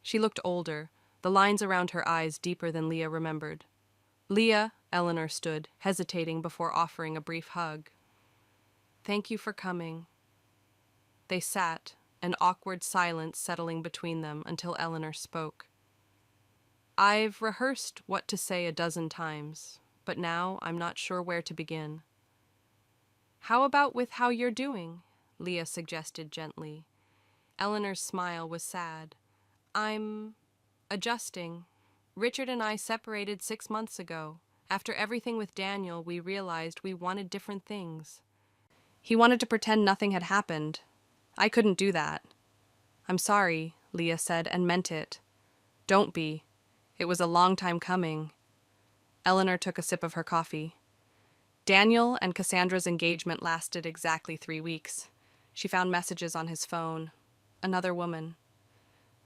She looked older, the lines around her eyes deeper than Leah remembered. "Leah, Eleanor stood, hesitating before offering a brief hug. Thank you for coming. They sat, an awkward silence settling between them until Eleanor spoke. I've rehearsed what to say a dozen times, but now I'm not sure where to begin. How about with how you're doing? Leah suggested gently. Eleanor's smile was sad. I'm adjusting. Richard and I separated 6 months ago. After everything with Daniel, we realized we wanted different things. He wanted to pretend nothing had happened. I couldn't do that. I'm sorry, Leah said, and meant it. Don't be. It was a long time coming. Eleanor took a sip of her coffee. Daniel and Cassandra's engagement lasted exactly 3 weeks. She found messages on his phone. Another woman.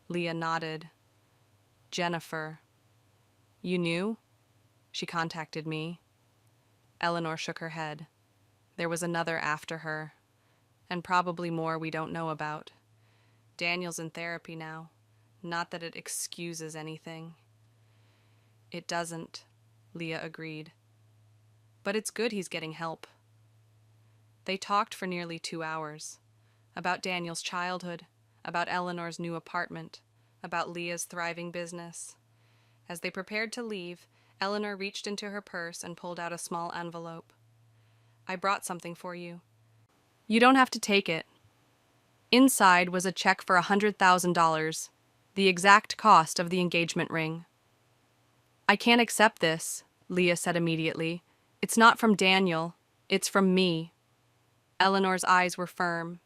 Leah nodded. Jennifer. You knew? She contacted me. Eleanor shook her head. There was another after her, and probably more we don't know about. Daniel's in therapy now. Not that it excuses anything. It doesn't, Leah agreed. But it's good he's getting help. They talked for nearly 2 hours. About Daniel's childhood, about Eleanor's new apartment, about Leah's thriving business. As they prepared to leave, Eleanor reached into her purse and pulled out a small envelope. I brought something for you. You don't have to take it. Inside was a check for $100,000, the exact cost of the engagement ring. I can't accept this, Leah said immediately. It's not from Daniel. It's from me. Eleanor's eyes were firm.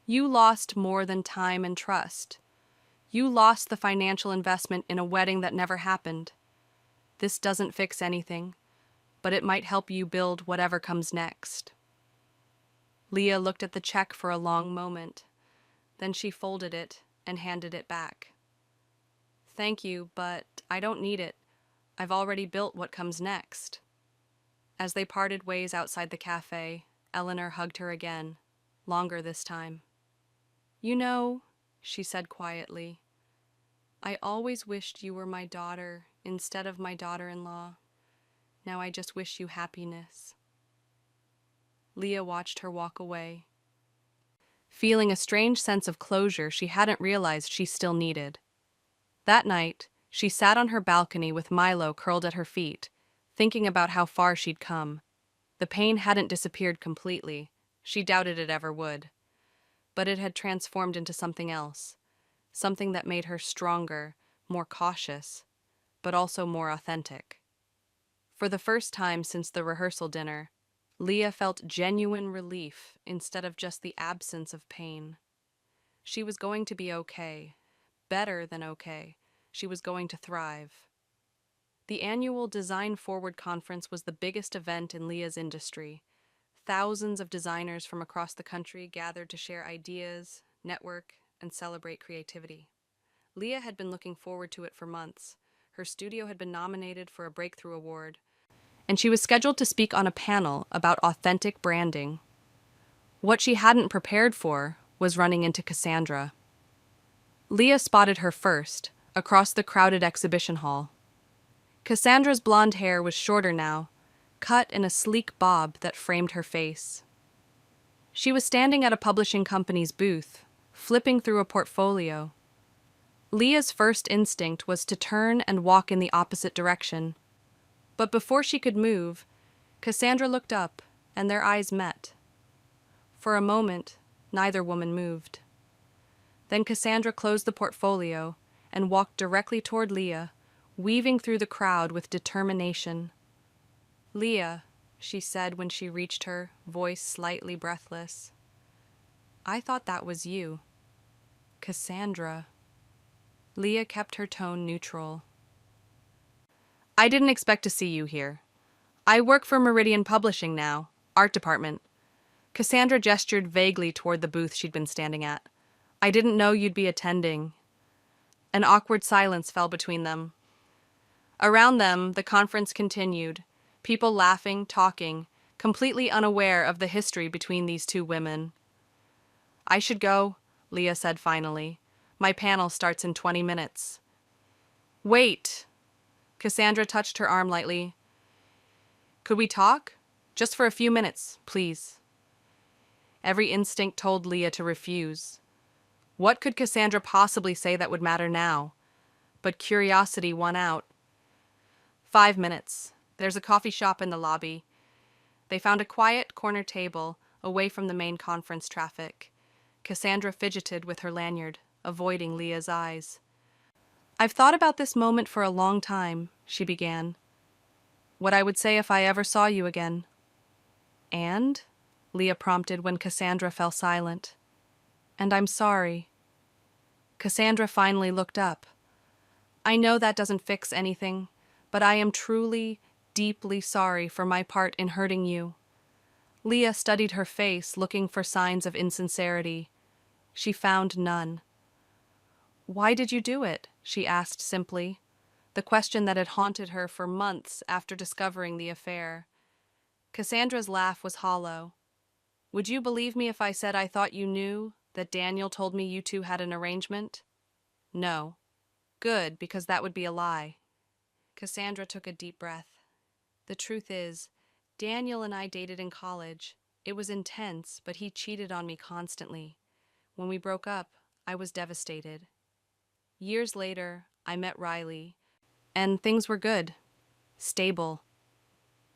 You lost more than time and trust. You lost the financial investment in a wedding that never happened. This doesn't fix anything, but it might help you build whatever comes next. Leah looked at the check for a long moment. Then she folded it and handed it back. Thank you, but I don't need it. I've already built what comes next. As they parted ways outside the cafe, Eleanor hugged her again, longer this time. You know, she said quietly, I always wished you were my daughter instead of my daughter-in-law. Now I just wish you happiness. Leah watched her walk away, feeling a strange sense of closure she hadn't realized she still needed. That night, she sat on her balcony with Milo curled at her feet, thinking about how far she'd come. The pain hadn't disappeared completely. She doubted it ever would. But it had transformed into something else, something that made her stronger, more cautious, but also more authentic. For the first time since the rehearsal dinner, Leah felt genuine relief instead of just the absence of pain. She was going to be okay, better than okay. She was going to thrive. The annual Design Forward conference was the biggest event in Leah's industry. Thousands of designers from across the country gathered to share ideas, network, and celebrate creativity. Leah had been looking forward to it for months. Her studio had been nominated for a Breakthrough Award, and she was scheduled to speak on a panel about authentic branding. What she hadn't prepared for was running into Cassandra. Leah spotted her first, across the crowded exhibition hall. Cassandra's blonde hair was shorter now, cut in a sleek bob that framed her face. She was standing at a publishing company's booth, flipping through a portfolio. Leah's first instinct was to turn and walk in the opposite direction. But before she could move, Cassandra looked up, and their eyes met. For a moment, neither woman moved. Then Cassandra closed the portfolio and walked directly toward Leah, weaving through the crowd with determination. Leah, she said when she reached her, voice slightly breathless. I thought that was you. Cassandra. Leah kept her tone neutral. I didn't expect to see you here. I work for Meridian Publishing now, art department. Cassandra gestured vaguely toward the booth she'd been standing at. I didn't know you'd be attending. An awkward silence fell between them. Around them, the conference continued, people laughing, talking, completely unaware of the history between these two women. I should go, Leah said finally. My panel starts in 20 minutes. Wait! Cassandra touched her arm lightly. Could we talk? Just for a few minutes, please. Every instinct told Leah to refuse. What could Cassandra possibly say that would matter now? But curiosity won out. 5 minutes. There's a coffee shop in the lobby. They found a quiet corner table away from the main conference traffic. Cassandra fidgeted with her lanyard, avoiding Leah's eyes. I've thought about this moment for a long time, she began. What I would say if I ever saw you again. And? Leah prompted when Cassandra fell silent. And I'm sorry. Cassandra finally looked up. I know that doesn't fix anything, but I am truly, deeply sorry for my part in hurting you. Leah studied her face, looking for signs of insincerity. She found none. Why did you do it? She asked simply, the question that had haunted her for months after discovering the affair. Cassandra's laugh was hollow. Would you believe me if I said I thought you knew, that Daniel told me you two had an arrangement? No. Good, because that would be a lie. Cassandra took a deep breath. The truth is, Daniel and I dated in college. It was intense, but he cheated on me constantly. When we broke up, I was devastated. Years later, I met Riley, and things were good, stable.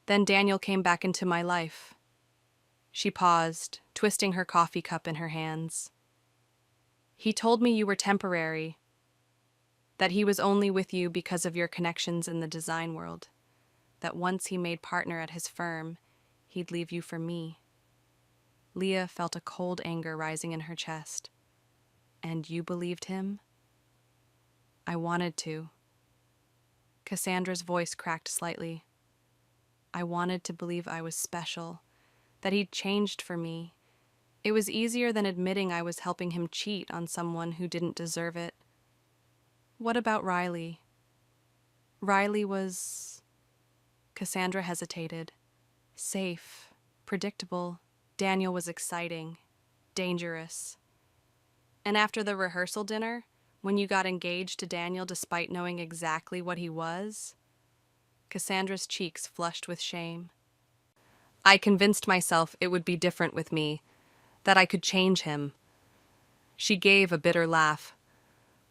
Then Daniel came back into my life. She paused, twisting her coffee cup in her hands. He told me you were temporary, that he was only with you because of your connections in the design world, that once he made partner at his firm, he'd leave you for me. Leah felt a cold anger rising in her chest. And you believed him? I wanted to. Cassandra's voice cracked slightly. I wanted to believe I was special, that he'd changed for me. It was easier than admitting I was helping him cheat on someone who didn't deserve it. What about Riley? Riley was... Cassandra hesitated. Safe, predictable. Daniel was exciting, dangerous. And after the rehearsal dinner, when you got engaged to Daniel despite knowing exactly what he was? Cassandra's cheeks flushed with shame. I convinced myself it would be different with me, that I could change him. She gave a bitter laugh.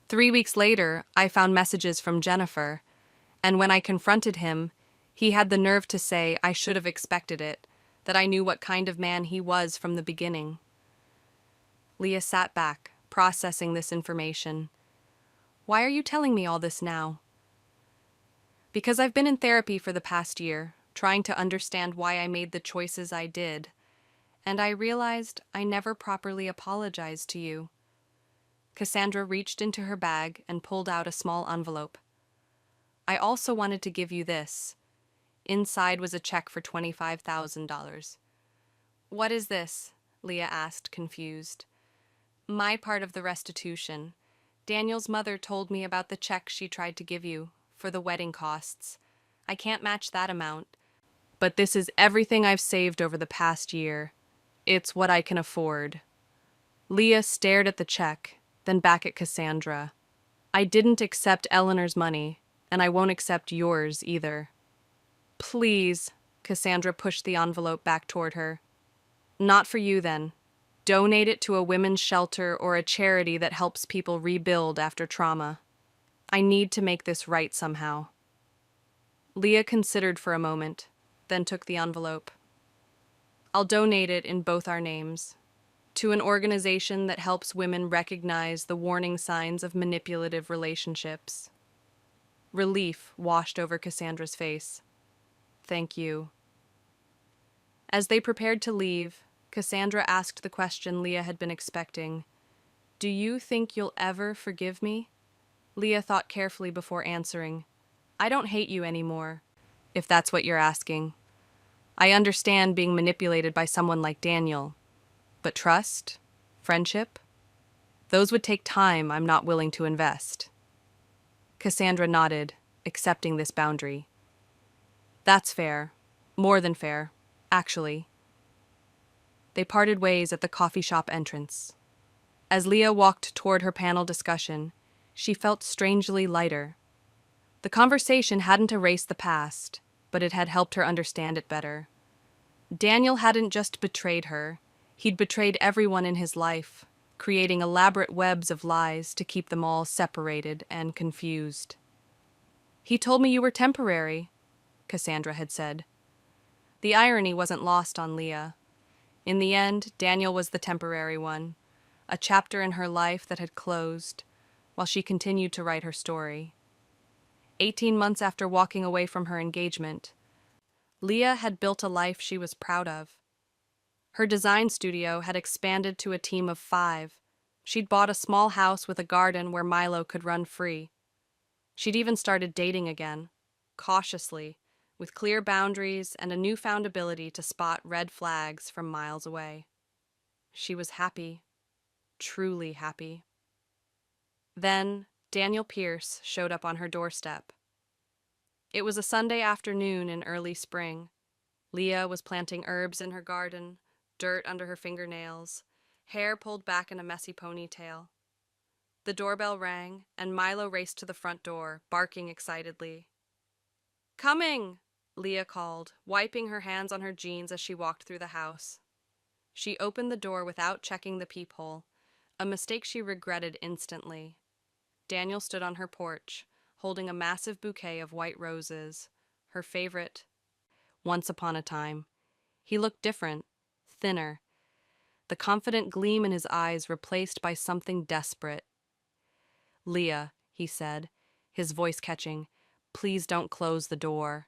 3 weeks later, I found messages from Jennifer, and when I confronted him, he had the nerve to say I should have expected it, that I knew what kind of man he was from the beginning. Leah sat back, processing this information. Why are you telling me all this now? Because I've been in therapy for the past year, trying to understand why I made the choices I did, and I realized I never properly apologized to you. Cassandra reached into her bag and pulled out a small envelope. I also wanted to give you this. Inside was a check for $25,000. What is this? Leah asked, confused. My part of the restitution. Daniel's mother told me about the check she tried to give you, for the wedding costs. I can't match that amount. But this is everything I've saved over the past year. It's what I can afford. Leah stared at the check, then back at Cassandra. I didn't accept Eleanor's money, and I won't accept yours either. Please, Cassandra pushed the envelope back toward her. Not for you, then. Donate it to a women's shelter or a charity that helps people rebuild after trauma. I need to make this right somehow. Leah considered for a moment, then took the envelope. I'll donate it in both our names, to an organization that helps women recognize the warning signs of manipulative relationships. Relief washed over Cassandra's face. Thank you. As they prepared to leave, Cassandra asked the question Leah had been expecting. Do you think you'll ever forgive me? Leah thought carefully before answering. I don't hate you anymore, if that's what you're asking. I understand being manipulated by someone like Daniel. But trust? Friendship? Those would take time I'm not willing to invest. Cassandra nodded, accepting this boundary. That's fair. More than fair, actually. They parted ways at the coffee shop entrance. As Leah walked toward her panel discussion, she felt strangely lighter. The conversation hadn't erased the past. but it had helped her understand it better. Daniel hadn't just betrayed her, he'd betrayed everyone in his life, creating elaborate webs of lies to keep them all separated and confused. "He told me you were temporary," Cassandra had said. The irony wasn't lost on Leah. In the end, Daniel was the temporary one, a chapter in her life that had closed, while she continued to write her story. 18 months after walking away from her engagement, Leah had built a life she was proud of. Her design studio had expanded to a team of 5. She'd bought a small house with a garden where Milo could run free. She'd even started dating again, cautiously, with clear boundaries and a newfound ability to spot red flags from miles away. She was happy, truly happy. Then Daniel Pierce showed up on her doorstep. It was a Sunday afternoon in early spring. Leah was planting herbs in her garden, dirt under her fingernails, hair pulled back in a messy ponytail. The doorbell rang, and Milo raced to the front door, barking excitedly. "Coming!" Leah called, wiping her hands on her jeans as she walked through the house. She opened the door without checking the peephole, a mistake she regretted instantly. Daniel stood on her porch, holding a massive bouquet of white roses, her favorite. Once upon a time. He looked different, thinner, the confident gleam in his eyes replaced by something desperate. "Leah," he said, his voice catching, "please don't close the door."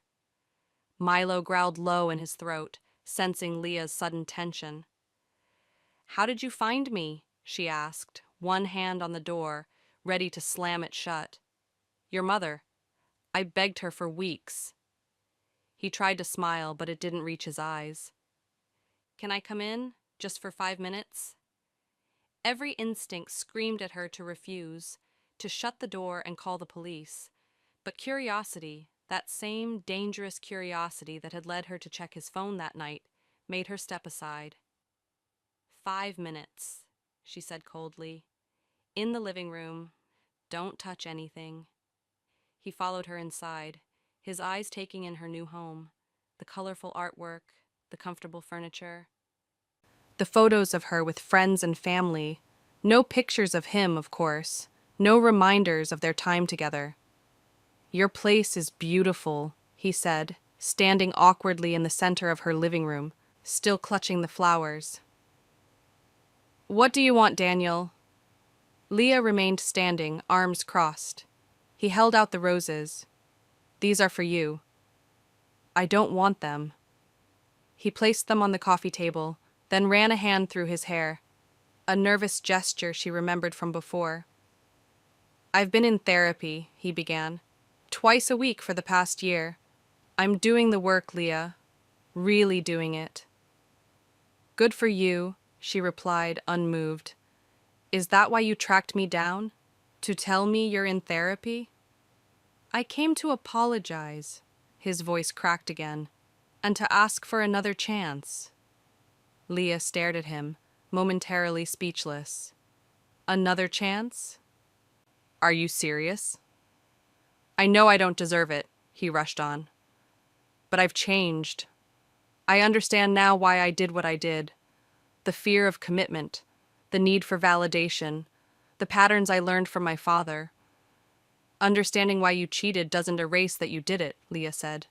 Milo growled low in his throat, sensing Leah's sudden tension. "How did you find me?" she asked, one hand on the door, ready to slam it shut. "Your mother. I begged her for weeks." He tried to smile, but it didn't reach his eyes. "Can I come in, just for 5 minutes?" Every instinct screamed at her to refuse, to shut the door and call the police. But curiosity, that same dangerous curiosity that had led her to check his phone that night, made her step aside. 5 minutes, she said coldly. "In the living room. Don't touch anything." He followed her inside, his eyes taking in her new home, the colorful artwork, the comfortable furniture. The photos of her with friends and family. No pictures of him, of course. No reminders of their time together. "Your place is beautiful," he said, standing awkwardly in the center of her living room, still clutching the flowers. "What do you want, Daniel?" Leah remained standing, arms crossed. He held out the roses. "These are for you." "I don't want them." He placed them on the coffee table, then ran a hand through his hair, a nervous gesture she remembered from before. "I've been in therapy," he began, "twice a week for the past year. I'm doing the work, Leah. Really doing it." "Good for you," she replied, unmoved. "Is that why you tracked me down? To tell me you're in therapy?" "I came to apologize," his voice cracked again, "and to ask for another chance." Leah stared at him, momentarily speechless. "Another chance? Are you serious?" "I know I don't deserve it," he rushed on. "But I've changed. I understand now why I did what I did. The fear of commitment, the need for validation, the patterns I learned from my father. Understanding why you cheated doesn't erase that you did it," Leah said.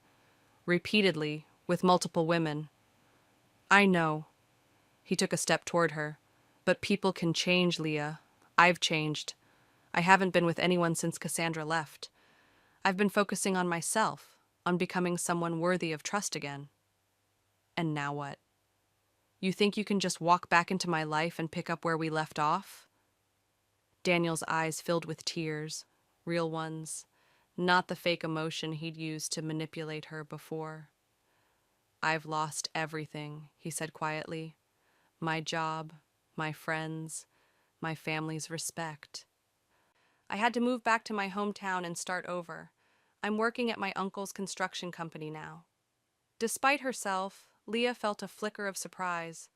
"Repeatedly, with multiple women." "I know." He took a step toward her. "But people can change, Leah. I've changed. I haven't been with anyone since Cassandra left. I've been focusing on myself, on becoming someone worthy of trust again." "And now what? You think you can just walk back into my life and pick up where we left off?" Daniel's eyes filled with tears, real ones, not the fake emotion he'd used to manipulate her before. "I've lost everything," he said quietly. "My job, my friends, my family's respect. I had to move back to my hometown and start over. I'm working at my uncle's construction company now." Despite herself, Leah felt a flicker of surprise.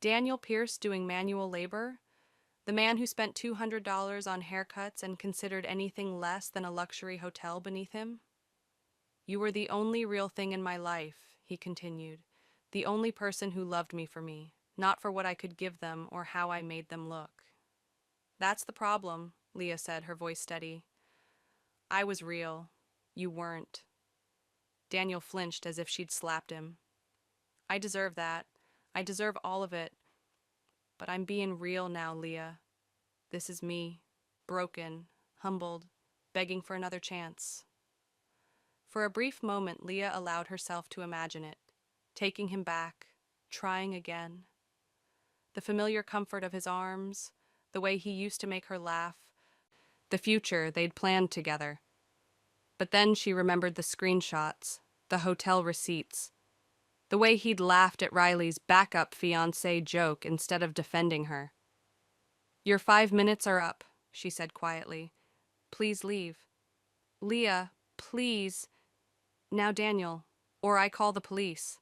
Daniel Pierce doing manual labor? The man who spent $200 on haircuts and considered anything less than a luxury hotel beneath him? You were the only real thing in my life, he continued. The only person who loved me for me, not for what I could give them or how I made them look. That's the problem, Leah said, her voice steady. I was real. You weren't. Daniel flinched as if she'd slapped him. I deserve that. I deserve all of it. But I'm being real now, Leah. This is me, broken, humbled, begging for another chance. For a brief moment, Leah allowed herself to imagine it, taking him back, trying again. The familiar comfort of his arms, the way he used to make her laugh, the future they'd planned together. But then she remembered the screenshots, the hotel receipts, the way he'd laughed at Riley's backup fiancé joke instead of defending her. Your 5 minutes are up, she said quietly. Please leave. Leah, please. Now Daniel, or I call the police.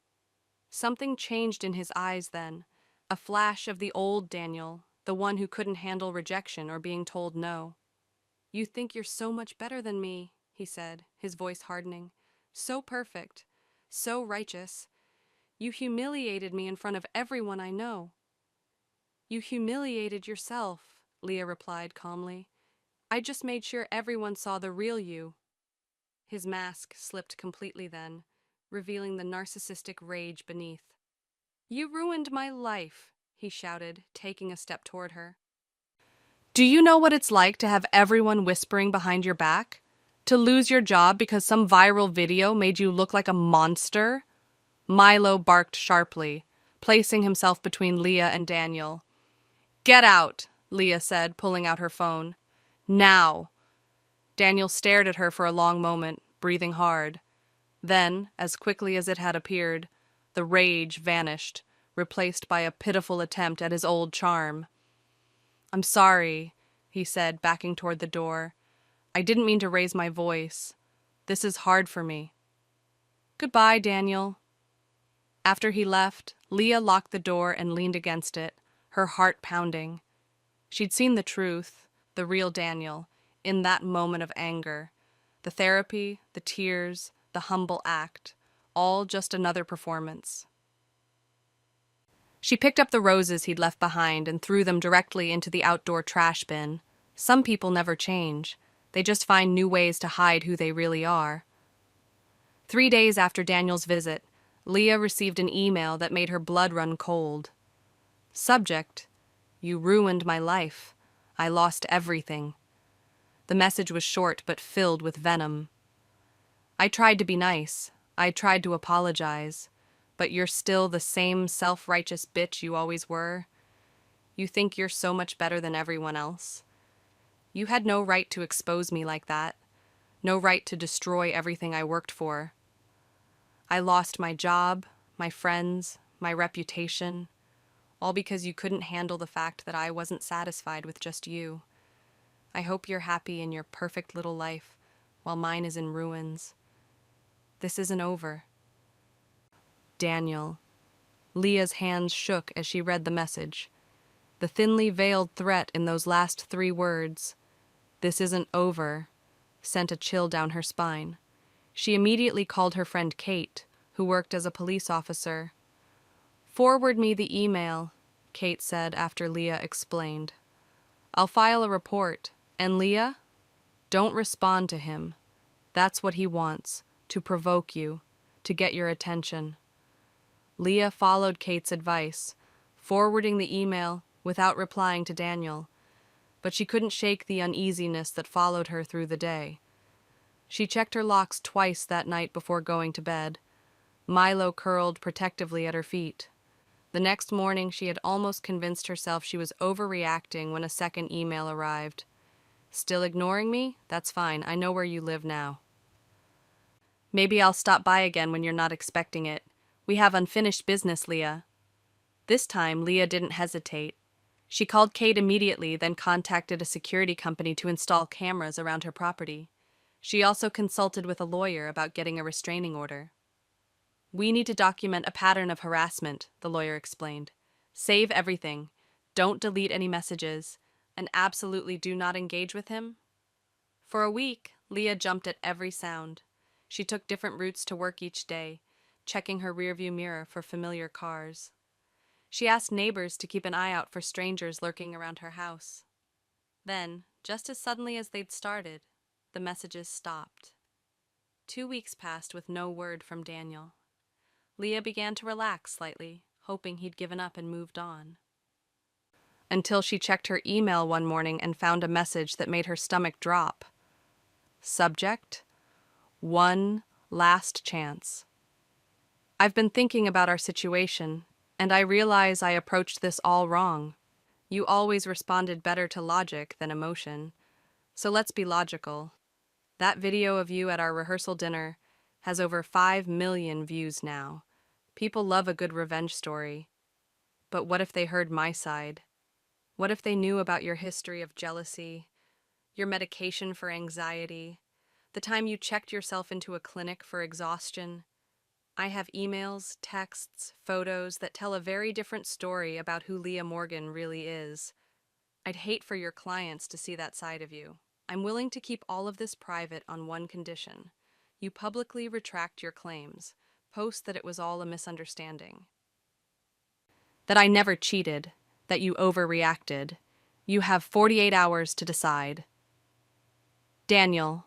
Something changed in his eyes then, a flash of the old Daniel, the one who couldn't handle rejection or being told no. You think you're so much better than me, he said, his voice hardening. So perfect, so righteous. You humiliated me in front of everyone I know. You humiliated yourself, Leah replied calmly. I just made sure everyone saw the real you. His mask slipped completely then, revealing the narcissistic rage beneath. You ruined my life, he shouted, taking a step toward her. Do you know what it's like to have everyone whispering behind your back? To lose your job because some viral video made you look like a monster? Milo barked sharply, placing himself between Leah and Daniel. Get out, Leah said, pulling out her phone. Now. Daniel stared at her for a long moment, breathing hard. Then, as quickly as it had appeared, the rage vanished, replaced by a pitiful attempt at his old charm. I'm sorry, he said, backing toward the door. I didn't mean to raise my voice. This is hard for me. Goodbye, Daniel. After he left, Leah locked the door and leaned against it, her heart pounding. She'd seen the truth, the real Daniel, in that moment of anger. The therapy, the tears, the humble act, all just another performance. She picked up the roses he'd left behind and threw them directly into the outdoor trash bin. Some people never change. They just find new ways to hide who they really are. 3 days after Daniel's visit, Leah received an email that made her blood run cold. Subject: You ruined my life. I lost everything. The message was short but filled with venom. I tried to be nice. I tried to apologize. But you're still the same self-righteous bitch you always were. You think you're so much better than everyone else. You had no right to expose me like that. No right to destroy everything I worked for. I lost my job, my friends, my reputation, all because you couldn't handle the fact that I wasn't satisfied with just you. I hope you're happy in your perfect little life, while mine is in ruins. This isn't over. Daniel. Leah's hands shook as she read the message. The thinly veiled threat in those last 3 words, "This isn't over," sent a chill down her spine. She immediately called her friend Kate, who worked as a police officer. "Forward me the email," Kate said after Leah explained. "I'll file a report. And Leah, don't respond to him. That's what he wants, to provoke you, to get your attention." Leah followed Kate's advice, forwarding the email without replying to Daniel, but she couldn't shake the uneasiness that followed her through the day. She checked her locks twice that night before going to bed. Milo curled protectively at her feet. The next morning, she had almost convinced herself she was overreacting when a second email arrived. Still ignoring me? That's fine. I know where you live now. Maybe I'll stop by again when you're not expecting it. We have unfinished business, Leah. This time, Leah didn't hesitate. She called Kate immediately, then contacted a security company to install cameras around her property. She also consulted with a lawyer about getting a restraining order. We need to document a pattern of harassment, the lawyer explained. Save everything. Don't delete any messages. And absolutely do not engage with him. For a week, Leah jumped at every sound. She took different routes to work each day, checking her rearview mirror for familiar cars. She asked neighbors to keep an eye out for strangers lurking around her house. Then, just as suddenly as they'd started, the messages stopped. 2 weeks passed with no word from Daniel. Leah began to relax slightly, hoping he'd given up and moved on. Until she checked her email one morning and found a message that made her stomach drop. Subject: One last chance. I've been thinking about our situation, and I realize I approached this all wrong. You always responded better to logic than emotion. So let's be logical. That video of you at our rehearsal dinner has over 5 million views now. People love a good revenge story. But what if they heard my side? What if they knew about your history of jealousy, your medication for anxiety, the time you checked yourself into a clinic for exhaustion? I have emails, texts, photos that tell a very different story about who Leah Morgan really is. I'd hate for your clients to see that side of you. I'm willing to keep all of this private on one condition. You publicly retract your claims, post that it was all a misunderstanding. That I never cheated, that you overreacted. You have 48 hours to decide. Daniel.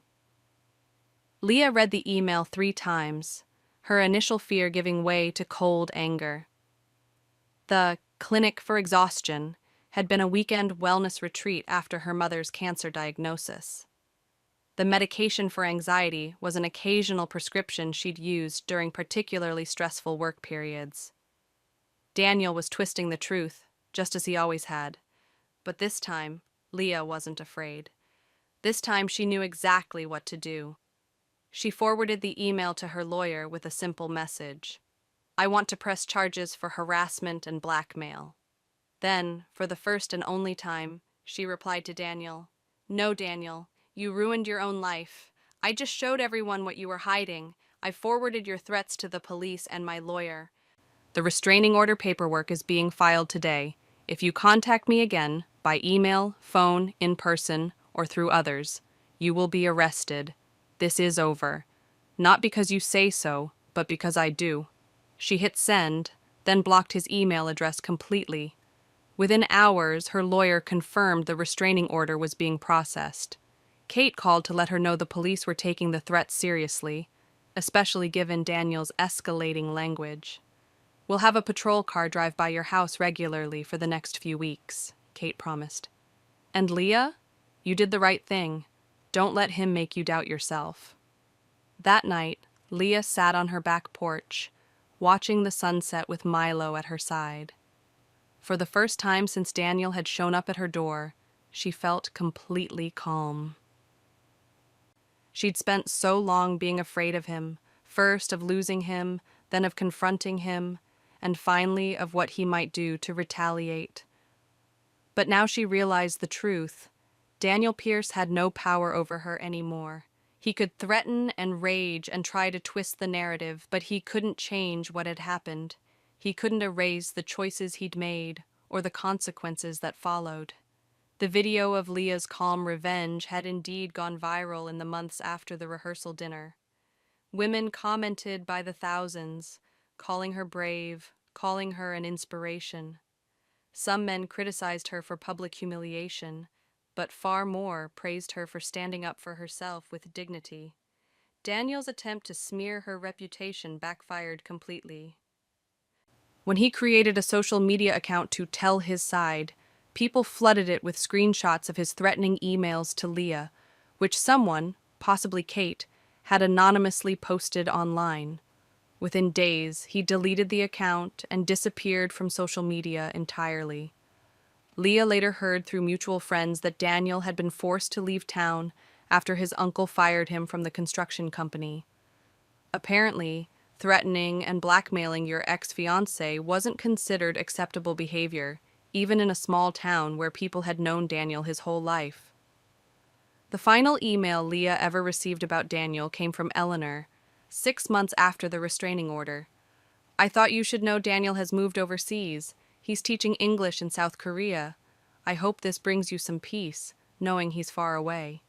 Leah read the email 3 times, her initial fear giving way to cold anger. The clinic for exhaustion had been a weekend wellness retreat after her mother's cancer diagnosis. The medication for anxiety was an occasional prescription she'd used during particularly stressful work periods. Daniel was twisting the truth, just as he always had. But this time, Leah wasn't afraid. This time she knew exactly what to do. She forwarded the email to her lawyer with a simple message. I want to press charges for harassment and blackmail. Then, for the first and only time, she replied to Daniel, No, Daniel, you ruined your own life. I just showed everyone what you were hiding. I forwarded your threats to the police and my lawyer. The restraining order paperwork is being filed today. If you contact me again, by email, phone, in person, or through others, you will be arrested. This is over. Not because you say so, but because I do. She hit send, then blocked his email address completely. Within hours, her lawyer confirmed the restraining order was being processed. Kate called to let her know the police were taking the threat seriously, especially given Daniel's escalating language. We'll have a patrol car drive by your house regularly for the next few weeks, Kate promised. And Leah, you did the right thing. Don't let him make you doubt yourself. That night, Leah sat on her back porch, watching the sunset with Milo at her side. For the first time since Daniel had shown up at her door, she felt completely calm. She'd spent so long being afraid of him, first of losing him, then of confronting him, and finally of what he might do to retaliate. But now she realized the truth. Daniel Pierce had no power over her anymore. He could threaten and rage and try to twist the narrative, but he couldn't change what had happened. He couldn't erase the choices he'd made or the consequences that followed. The video of Leah's calm revenge had indeed gone viral in the months after the rehearsal dinner. Women commented by the thousands, calling her brave, calling her an inspiration. Some men criticized her for public humiliation, but far more praised her for standing up for herself with dignity. Daniel's attempt to smear her reputation backfired completely. When he created a social media account to tell his side, people flooded it with screenshots of his threatening emails to Leah, which someone, possibly Kate, had anonymously posted online. Within days, he deleted the account and disappeared from social media entirely. Leah later heard through mutual friends that Daniel had been forced to leave town after his uncle fired him from the construction company. Apparently, threatening and blackmailing your ex-fiancé wasn't considered acceptable behavior, even in a small town where people had known Daniel his whole life. The final email Leah ever received about Daniel came from Eleanor, 6 months after the restraining order. I thought you should know Daniel has moved overseas. He's teaching English in South Korea. I hope this brings you some peace, knowing he's far away.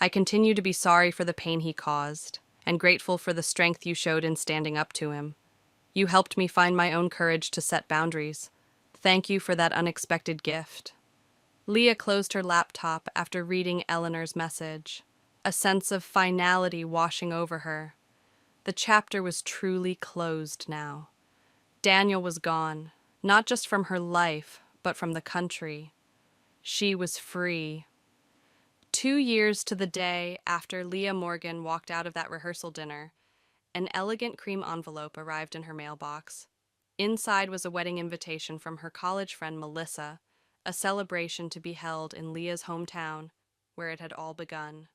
I continue to be sorry for the pain he caused, and grateful for the strength you showed in standing up to him. You helped me find my own courage to set boundaries. Thank you for that unexpected gift. Leah closed her laptop after reading Eleanor's message, a sense of finality washing over her. The chapter was truly closed now. Daniel was gone, not just from her life, but from the country. She was free. 2 years to the day after Leah Morgan walked out of that rehearsal dinner, an elegant cream envelope arrived in her mailbox. Inside was a wedding invitation from her college friend Melissa, a celebration to be held in Leah's hometown, where it had all begun.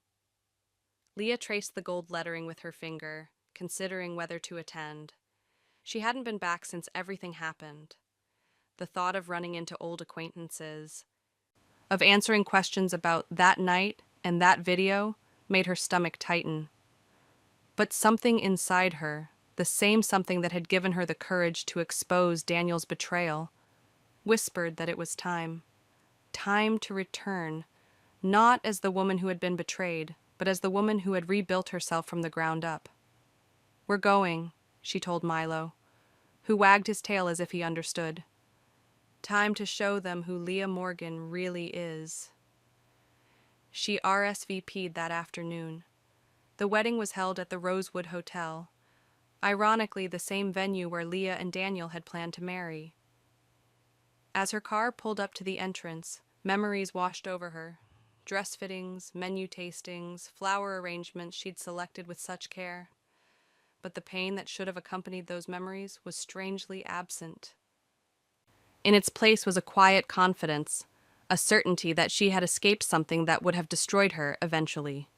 Leah traced the gold lettering with her finger, considering whether to attend. She hadn't been back since everything happened. The thought of running into old acquaintances, of answering questions about that night and that video, made her stomach tighten. But something inside her, the same something that had given her the courage to expose Daniel's betrayal, whispered that it was time. Time to return, not as the woman who had been betrayed, but as the woman who had rebuilt herself from the ground up. "We're going," she told Milo, who wagged his tail as if he understood. Time to show them who Leah Morgan really is. She RSVP'd that afternoon. The wedding was held at the Rosewood Hotel, ironically the same venue where Leah and Daniel had planned to marry. As her car pulled up to the entrance, memories washed over her. Dress fittings, menu tastings, flower arrangements she'd selected with such care. But the pain that should have accompanied those memories was strangely absent. In its place was a quiet confidence, a certainty that she had escaped something that would have destroyed her eventually.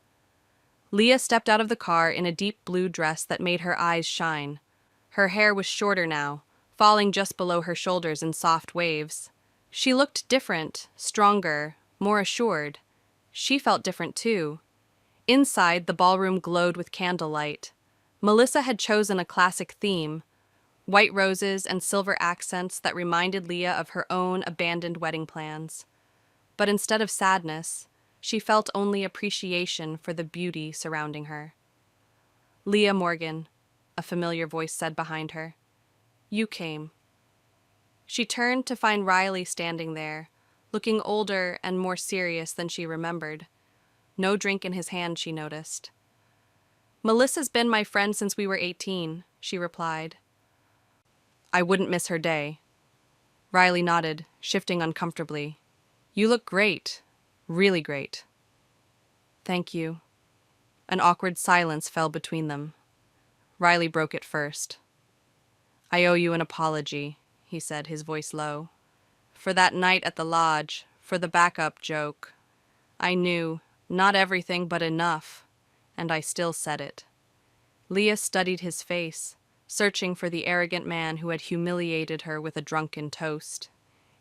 Leah stepped out of the car in a deep blue dress that made her eyes shine. Her hair was shorter now, falling just below her shoulders in soft waves. She looked different, stronger, more assured. She felt different too. Inside, the ballroom glowed with candlelight. Melissa had chosen a classic theme, white roses and silver accents that reminded Leah of her own abandoned wedding plans. But instead of sadness, she felt only appreciation for the beauty surrounding her. "Leah Morgan," a familiar voice said behind her. "You came." She turned to find Riley standing there, looking older and more serious than she remembered. No drink in his hand, she noticed. "Melissa's been my friend since we were 18, she replied. "I wouldn't miss her day." Riley nodded, shifting uncomfortably. "You look great. Really great." "Thank you." An awkward silence fell between them. Riley broke it first. "I owe you an apology," he said, his voice low. "For that night at the lodge, for the backup joke. I knew, not everything but enough, and I still said it." Leah studied his face, searching for the arrogant man who had humiliated her with a drunken toast.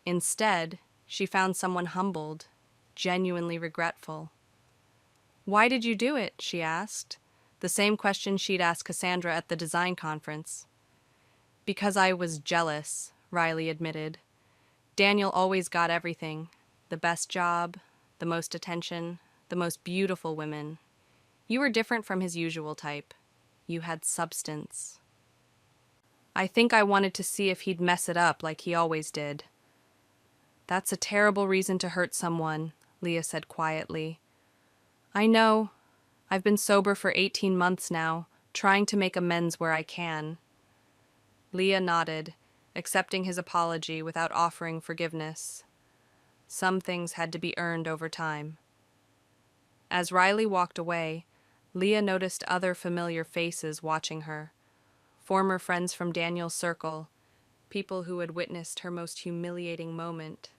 Instead, she found someone humbled, genuinely regretful. "Why did you do it?" she asked, the same question she'd asked Cassandra at the design conference. "Because I was jealous," Riley admitted. "Daniel always got everything, the best job, the most attention, the most beautiful women. You were different from his usual type. You had substance. I think I wanted to see if he'd mess it up like he always did." "That's a terrible reason to hurt someone," Leah said quietly. "I know. I've been sober for 18 months now, trying to make amends where I can." Leah nodded, accepting his apology without offering forgiveness. Some things had to be earned over time. As Riley walked away, Leah noticed other familiar faces watching her. Former friends from Daniel's circle, people who had witnessed her most humiliating moment.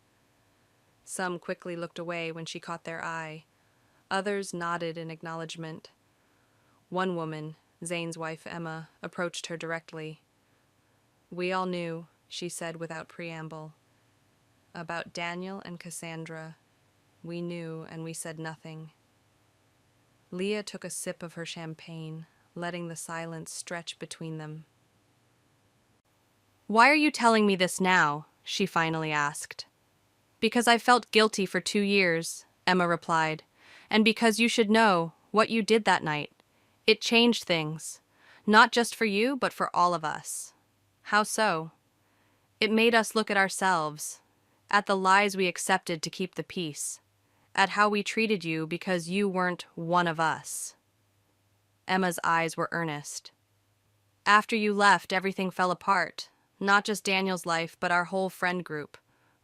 Some quickly looked away when she caught their eye. Others nodded in acknowledgement. One woman, Zane's wife Emma, approached her directly. "We all knew," she said without preamble. "About Daniel and Cassandra. We knew, and we said nothing." Leah took a sip of her champagne, letting the silence stretch between them. "Why are you telling me this now?" she finally asked. "Because I felt guilty for 2 years," Emma replied. And because you should know what you did that night. It changed things. Not just for you, but for all of us. How so? It made us look at ourselves, at the lies we accepted to keep the peace, at how we treated you because you weren't one of us. Emma's eyes were earnest. After you left, everything fell apart. Not just Daniel's life, but our whole friend group.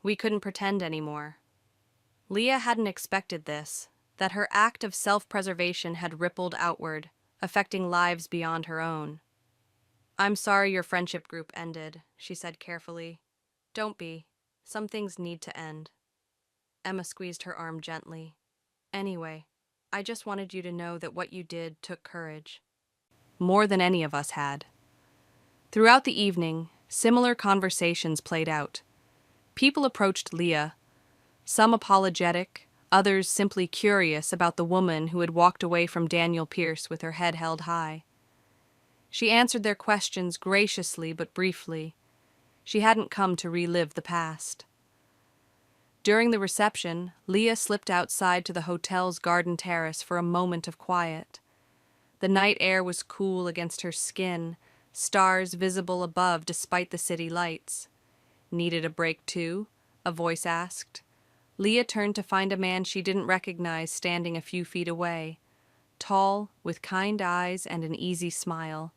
We couldn't pretend anymore. Leah hadn't expected this, that her act of self-preservation had rippled outward, affecting lives beyond her own. "I'm sorry your friendship group ended," she said carefully. "Don't be. Some things need to end." Emma squeezed her arm gently. "Anyway, I just wanted you to know that what you did took courage. More than any of us had." Throughout the evening, similar conversations played out. People approached Leah, some apologetic, others simply curious about the woman who had walked away from Daniel Pierce with her head held high. She answered their questions graciously but briefly. She hadn't come to relive the past. During the reception, Leah slipped outside to the hotel's garden terrace for a moment of quiet. The night air was cool against her skin, stars visible above despite the city lights. "Needed a break too?" a voice asked. Leah turned to find a man she didn't recognize standing a few feet away, tall, with kind eyes and an easy smile.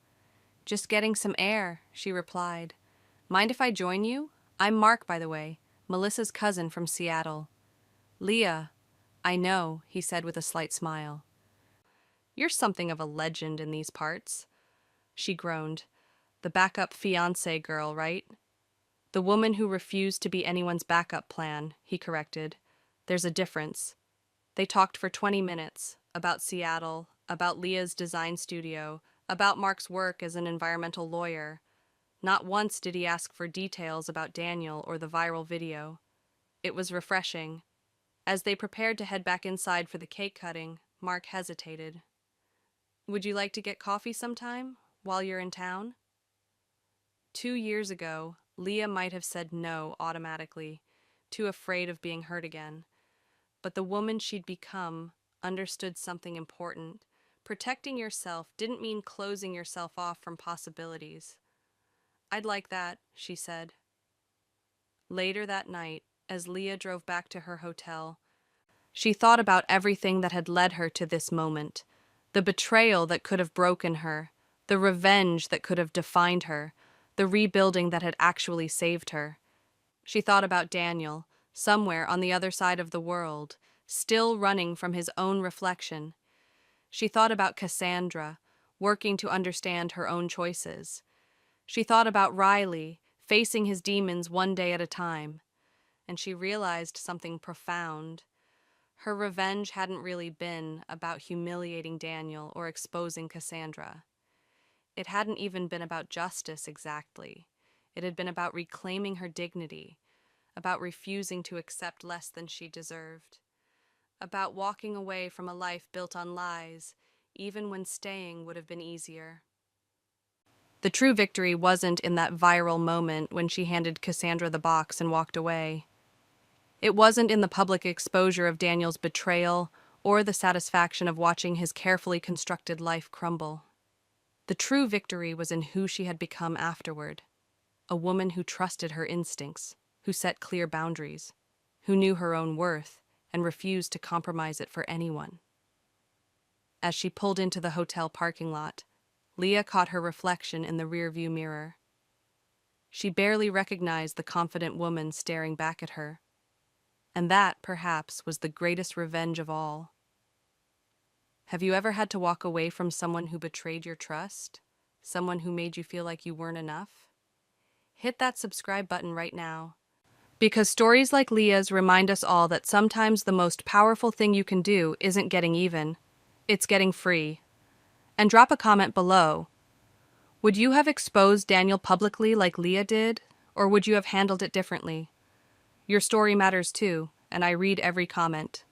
"Just getting some air," she replied. "Mind if I join you? I'm Mark, by the way, Melissa's cousin from Seattle." "Leah, I know," he said with a slight smile. "You're something of a legend in these parts." She groaned. "The backup fiancée girl, right?" "The woman who refused to be anyone's backup plan," he corrected. "There's a difference." They talked for 20 minutes, about Seattle, about Leah's design studio, about Mark's work as an environmental lawyer. Not once did he ask for details about Daniel or the viral video. It was refreshing. As they prepared to head back inside for the cake cutting, Mark hesitated. "Would you like to get coffee sometime, while you're in town?" 2 years ago, Leah might have said no automatically, too afraid of being hurt again. But the woman she'd become understood something important. Protecting yourself didn't mean closing yourself off from possibilities. "I'd like that," she said. Later that night, as Leah drove back to her hotel, she thought about everything that had led her to this moment. The betrayal that could have broken her, the revenge that could have defined her, the rebuilding that had actually saved her. She thought about Daniel, somewhere on the other side of the world, still running from his own reflection. She thought about Cassandra, working to understand her own choices. She thought about Riley, facing his demons one day at a time. And she realized something profound. Her revenge hadn't really been about humiliating Daniel or exposing Cassandra. It hadn't even been about justice exactly. It had been about reclaiming her dignity, about refusing to accept less than she deserved, about walking away from a life built on lies, even when staying would have been easier. The true victory wasn't in that viral moment when she handed Cassandra the box and walked away. It wasn't in the public exposure of Daniel's betrayal or the satisfaction of watching his carefully constructed life crumble. The true victory was in who she had become afterward, a woman who trusted her instincts, who set clear boundaries, who knew her own worth and refused to compromise it for anyone. As she pulled into the hotel parking lot, Leah caught her reflection in the rearview mirror. She barely recognized the confident woman staring back at her, and that, perhaps, was the greatest revenge of all. Have you ever had to walk away from someone who betrayed your trust? Someone who made you feel like you weren't enough? Hit that subscribe button right now. Because stories like Leah's remind us all that sometimes the most powerful thing you can do isn't getting even, it's getting free. And drop a comment below. Would you have exposed Daniel publicly like Leah did, or would you have handled it differently? Your story matters too, and I read every comment.